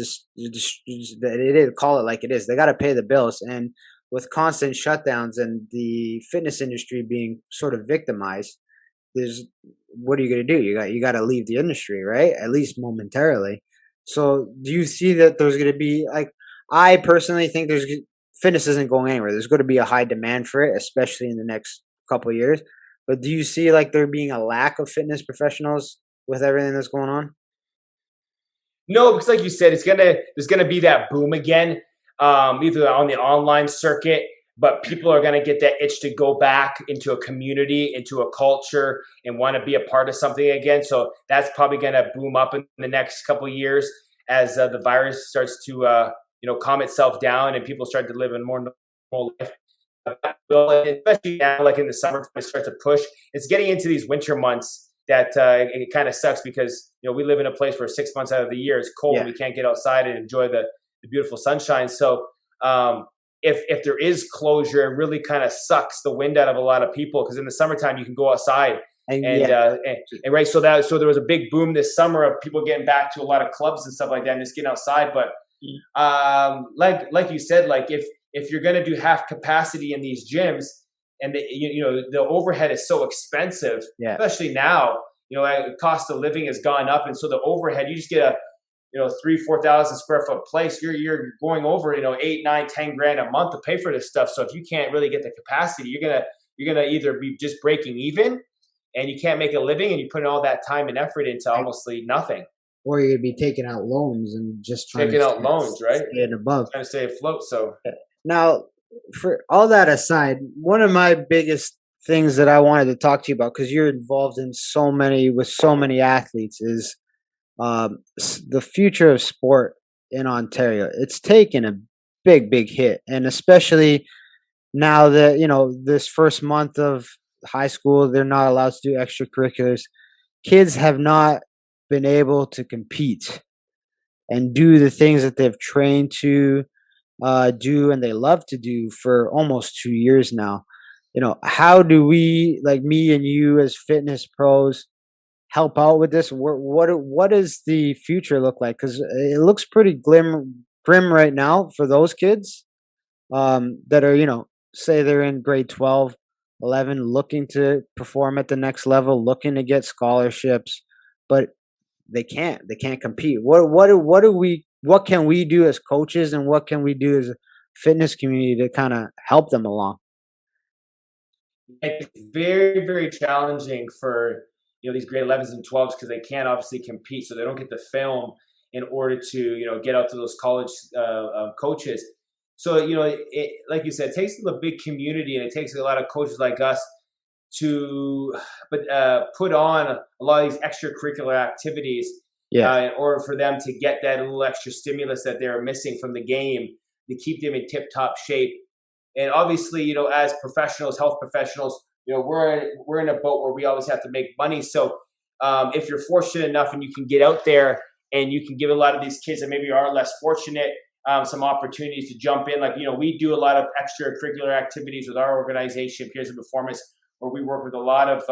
call it like it is. They got to pay the bills, and with constant shutdowns and the fitness industry being sort of victimized, there's what are you going to do? You got to leave the industry, right? At least momentarily. So, do you see that there's going to be like I personally think fitness isn't going anywhere. There's going to be a high demand for it, especially in the next couple of years. But do you see like there being a lack of fitness professionals with everything that's going on? No, because like you said, there's gonna be that boom again, either on the online circuit, but people are gonna get that itch to go back into a community, into a culture, and want to be a part of something again. So that's probably gonna boom up in the next couple of years as the virus starts to calm itself down and people start to live a more normal life. Well, especially now, like in the summer, it starts to push. It's getting into these winter months that it kind of sucks because we live in a place where 6 months out of the year it's cold and Yeah. we can't get outside and enjoy the beautiful sunshine. So if there is closure, it really kind of sucks the wind out of a lot of people because in the summertime you can go outside And and, yeah, uh, and and right. So there was a big boom this summer of people getting back to a lot of clubs and stuff like that and just getting outside. But like you said, like if you're going to do half capacity in these gyms and the overhead is so expensive, yeah. especially now, the cost of living has gone up. And so the overhead, you just get a, 3,000-4,000 square foot place. You're going over, 8, 9, 10 grand a month to pay for this stuff. So if you can't really get the capacity, you're going to either be just breaking even and you can't make a living and you put in all that time and effort into almost nothing. Or you're gonna be taking out loans and just trying Taking to out loans, right? stay above. Trying to stay afloat. So Now, for all that aside, one of my biggest things that I wanted to talk to you about because you're involved in so many with so many athletes is the future of sport in Ontario. It's taken a big hit, and especially now that this first month of high school, they're not allowed to do extracurriculars. Kids have not been able to compete and do the things that they've trained to do and they love to do for almost 2 years now. How do we, like me and you as fitness pros, help out with this? What does the future look like? Because it looks pretty grim right now for those kids that are, say they're in grade 12, 11, looking to perform at the next level, looking to get scholarships, but they can't compete. What can we do as coaches, and what can we do as a fitness community to kind of help them along? It's very, very challenging for these grade 11s and 12s because they can't obviously compete, so they don't get the film in order to get out to those college coaches. So like you said, it takes a big community, and it takes a lot of coaches like us to put on a lot of these extracurricular activities Yeah, in order for them to get that little extra stimulus that they're missing from the game to keep them in tip-top shape. And obviously, as professionals, health professionals, we're in a boat where we always have to make money. So if you're fortunate enough and you can get out there and you can give a lot of these kids that maybe are less fortunate some opportunities to jump in. Like, we do a lot of extracurricular activities with our organization, Peers of Performance, where we work with a lot of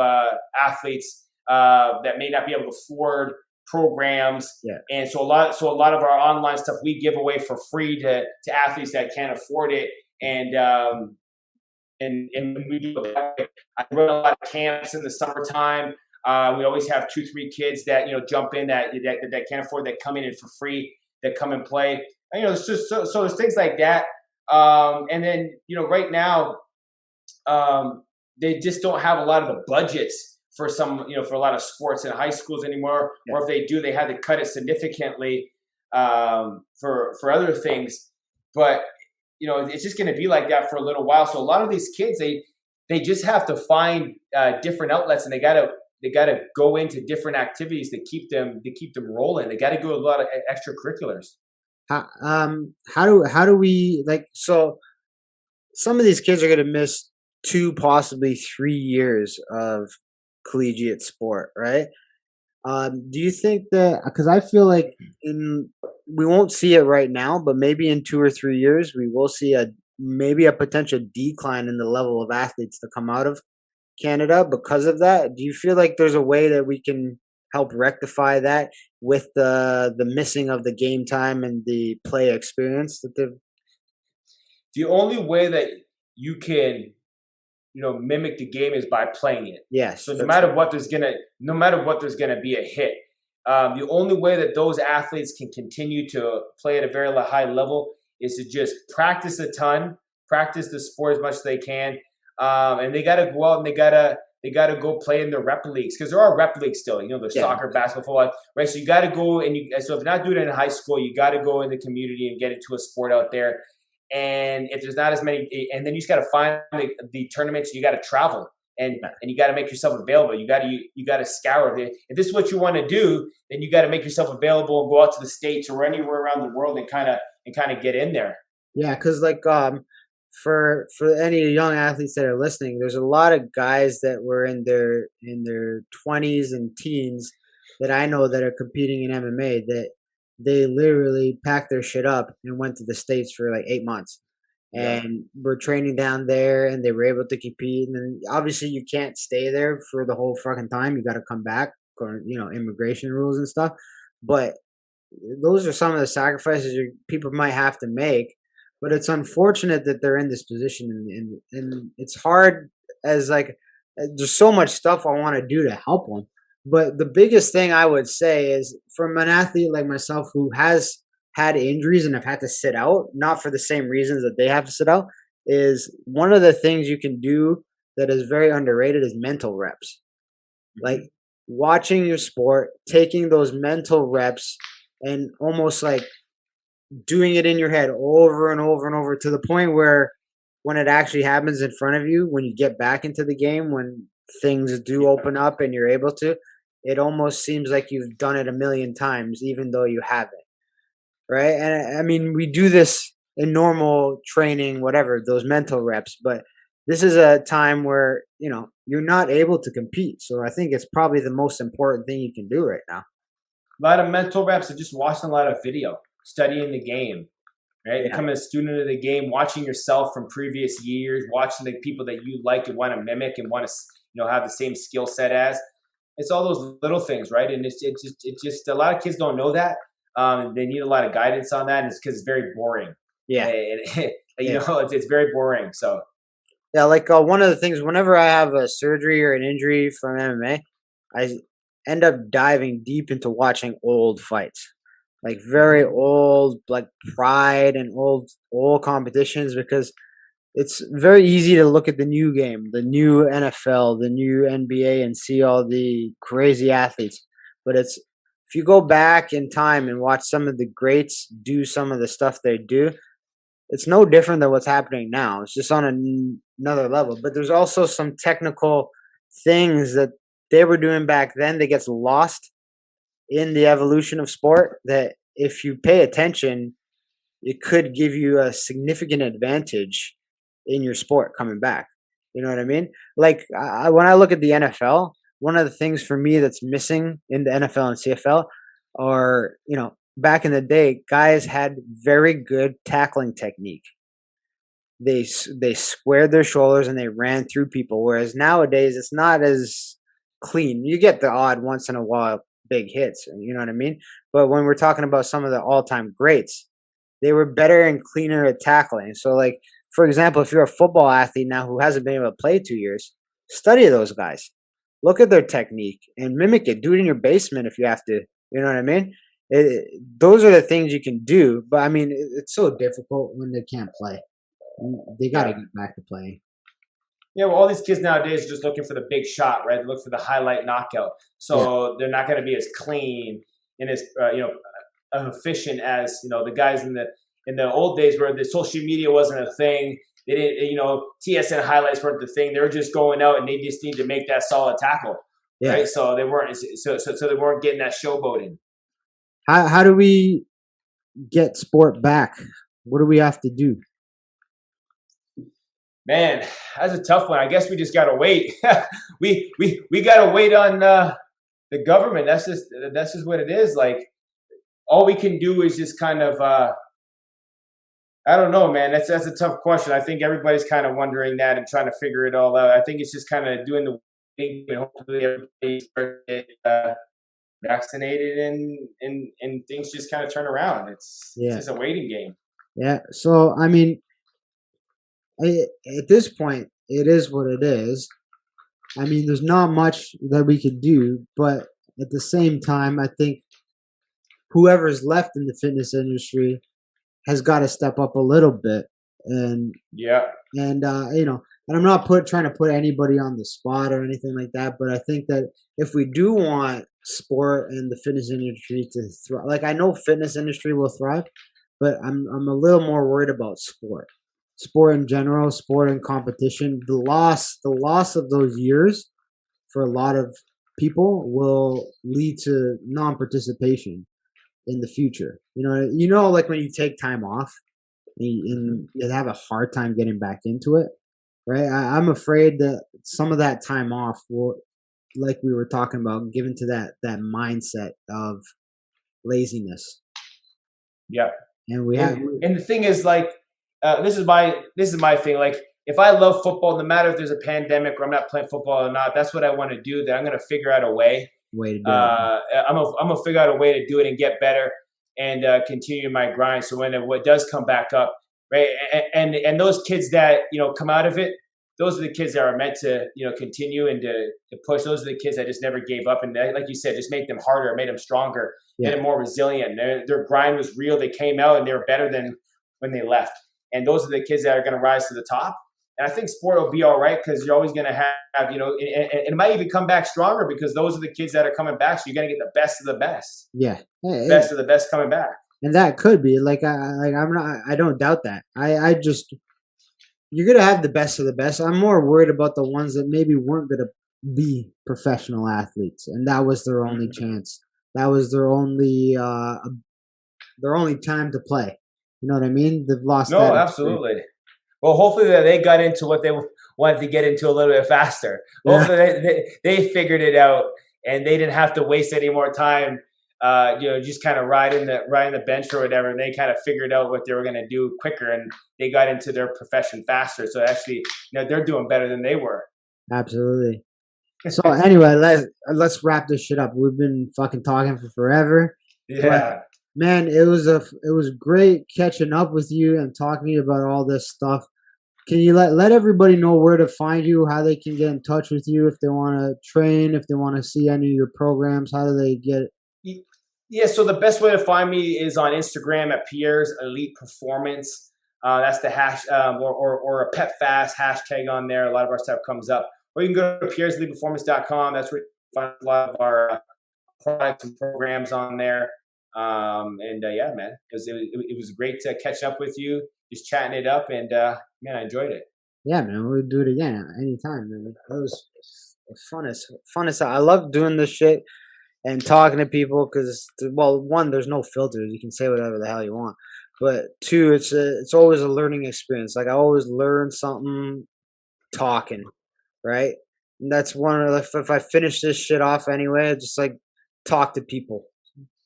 athletes that may not be able to afford programs. yeah, And so a lot of our online stuff we give away for free to athletes that can't afford it. And we do I run a lot of camps in the summertime. We always have 2-3 kids that jump in that can't afford, that come in for free, that come and play. And, it's just so there's things like that. And then right now they just don't have a lot of the budgets for for a lot of sports in high schools anymore. yeah. Or if they do, they had to cut it significantly for other things. But it's just going to be like that for a little while. So a lot of these kids, they just have to find different outlets, and they gotta go into different activities to keep them rolling. They got to do a lot of extracurriculars. How do we, like, so some of these kids are going to miss 2, possibly 3 years of collegiate sport, right? Do you think that, because I feel like we won't see it right now, but maybe in 2 or 3 years we will see maybe a potential decline in the level of athletes to come out of Canada because of that? Do you feel like there's a way that we can help rectify that with the missing of the game time and the play experience that they've? The only way that you can mimic the game is by playing it. Yes, So no that's matter what, there's gonna be a hit. The only way that those athletes can continue to play at a very high level is to just practice a ton, practice the sport as much as they can, and they got to go out and they got to go play in the rep leagues, because there are rep leagues still. There's yeah, soccer, basketball, football, right? So you got to go so if you're not doing it in high school, you got to go in the community and get into a sport out there. And if there's not as many, and then you just got to find the tournaments. You got to travel, and you got to make yourself available. You got to scour it. If this is what you want to do, then you got to make yourself available and go out to the States or anywhere around the world and kind of get in there. yeah. Because like for any young athletes that are listening, there's a lot of guys that were in their 20s and teens that I know that are competing in MMA that they literally packed their shit up and went to the States for like 8 months Yeah. and were training down there, and they were able to compete. And then obviously you can't stay there for the whole fucking time. You got to come back, or immigration rules and stuff. But those are some of the sacrifices people might have to make. But it's unfortunate that they're in this position, and it's hard as like there's so much stuff I want to do to help them. But the biggest thing I would say is, from an athlete like myself who has had injuries and have had to sit out, not for the same reasons that they have to sit out, is one of the things you can do that is very underrated is mental reps. Like watching your sport, taking those mental reps and almost like doing it in your head over and over and over to the point where when it actually happens in front of you, when you get back into the game, when things do open up and you're able to, it almost seems like you've done it a million times, even though you haven't. Right. And I mean, we do this in normal training, whatever, those mental reps, but this is a time where, you're not able to compete. So I think it's probably the most important thing you can do right now. A lot of mental reps are just watching a lot of video, studying the game, right? Yeah. Becoming a student of the game, watching yourself from previous years, watching the people that you like and want to mimic and want to, have the same skill set as. It's all those little things, right? And it's just a lot of kids don't know that. They need a lot of guidance on that, and it's because it's very boring. Yeah. Yeah. It's very boring. So Yeah, like one of the things, whenever I have a surgery or an injury from MMA, I end up diving deep into watching old fights, like very old, like Pride and old competitions, because it's very easy to look at the new game, the new NFL, the new NBA, and see all the crazy athletes. But if you go back in time and watch some of the greats do some of the stuff they do, it's no different than what's happening now. It's just on another level. But there's also some technical things that they were doing back then that gets lost in the evolution of sport, that if you pay attention, it could give you a significant advantage in your sport coming back. You know what I mean? Like when I look at the NFL, one of the things for me that's missing in the NFL and CFL are, back in the day, guys had very good tackling technique. They squared their shoulders and they ran through people. Whereas nowadays, it's not as clean. You get the odd once in a while big hits, you know what I mean? But when we're talking about some of the all-time greats, they were better and cleaner at tackling. So, like, for example, if you're a football athlete now who hasn't been able to play 2 years, study those guys. Look at their technique and mimic it. Do it in your basement if you have to. You know what I mean? Those are the things you can do. But, I mean, it's so difficult when they can't play. They got to get back to playing. Yeah, well, all these kids nowadays are just looking for the big shot, right? They look for the highlight knockout. So they're not going to be as clean and as efficient as the guys in the old days where the social media wasn't a thing. They didn't, TSN highlights weren't the thing. They were just going out and they just need to make that solid tackle, right? So they weren't so they weren't getting that showboating. How do we get sport back? What do we have to do? Man, that's a tough one. I guess we just gotta wait. we gotta wait on the government. That's just what it is. Like, all we can do is just kind of I don't know, man. That's a tough question. I think everybody's kind of wondering that and trying to figure it all out. I think it's just kind of doing the thing, and hopefully everybody starts to get vaccinated and things just kind of turn around. It's just a waiting game. Yeah. So I mean, at this point, it is what it is. I mean, there's not much that we could do, but at the same time, I think whoever's left in the fitness industry has got to step up a little bit. And and I'm not trying to put anybody on the spot or anything like that, but I think that if we do want sport and the fitness industry to thrive, like, I know fitness industry will thrive, but I'm a little more worried about sport in general, sport and competition. The loss of those years for a lot of people will lead to non-participation in the future. Like when you take time off and you have a hard time getting back into it, right? I'm afraid that some of that time off will, like we were talking about, give into that mindset of laziness. Yeah. And and the thing is, like, this is my thing. Like, if I love football, no matter if there's a pandemic or I'm not playing football or not, that's what I want to do. That I'm going to figure out a way to do it. I'm gonna figure out a way to do it and get better and continue my grind. So when it does come back up, right? And those kids that come out of it, those are the kids that are meant to continue and to push. Those are the kids that just never gave up, and like you said, just make them harder, made them stronger, made them more resilient. Their grind was real. They came out and they were better than when they left. And those are the kids that are going to rise to the top. And I think sport will be all right because you're always going to have, and it might even come back stronger because those are the kids that are coming back. So you're going to get the best of the best. Yeah. Best of the best coming back. And that could be I don't doubt that. I just you're gonna have the best of the best. I'm more worried about the ones that maybe weren't gonna be professional athletes, and that was their only chance. That was their only time to play. You know what I mean? They've lost No, that experience. absolutely. Well, hopefully that they got into what they wanted to get into a little bit faster. Yeah, Hopefully they figured it out and they didn't have to waste any more time. Just kind of riding the bench or whatever. And they kind of figured out what they were going to do quicker, and they got into their profession faster. So actually, they're doing better than they were. absolutely. So anyway, let's wrap this shit up. We've been fucking talking for forever, but Yeah. man, it was great catching up with you and talking to you about all this stuff. Can you let everybody know where to find you, how they can get in touch with you if they want to train, if they want to see any of your programs? How do they get it? Yeah, so the best way to find me is on Instagram at Pierre's Elite Performance. That's the hash or a Pet Fast hashtag on there. A lot of our stuff comes up. Or you can go to pierreseliteperformance.com. That's where you find a lot of our products and programs on there. Yeah, man, it was great to catch up with you, just chatting it up, and man, I enjoyed it. Yeah, man, we'll do it again anytime, man. That was fun as I love doing this shit and talking to people because, well, one, there's no filters. You can say whatever the hell you want. But two, it's always a learning experience. Like I always learn something talking, right? And that's one of the, if I finish this shit off anyway, I just like talk to people.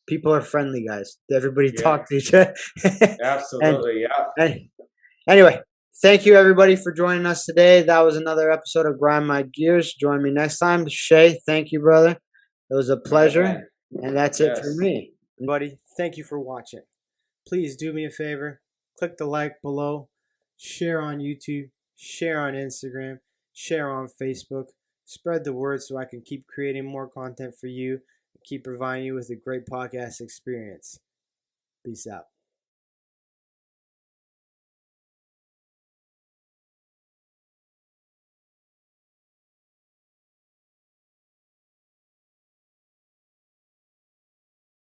People are friendly, guys. Everybody Yeah, talk to each other. and, absolutely. Yeah, and anyway, thank you everybody for joining us today. That was another episode of Grind My Gears. Join me next time. Shay, thank you, brother. It was a all right, pleasure. man. And that's it for Yes. me. Buddy, thank you for watching. Please do me a favor. Click the like below. Share on YouTube. Share on Instagram. Share on Facebook. Spread the word so I can keep creating more content for you and keep providing you with a great podcast experience. Peace out.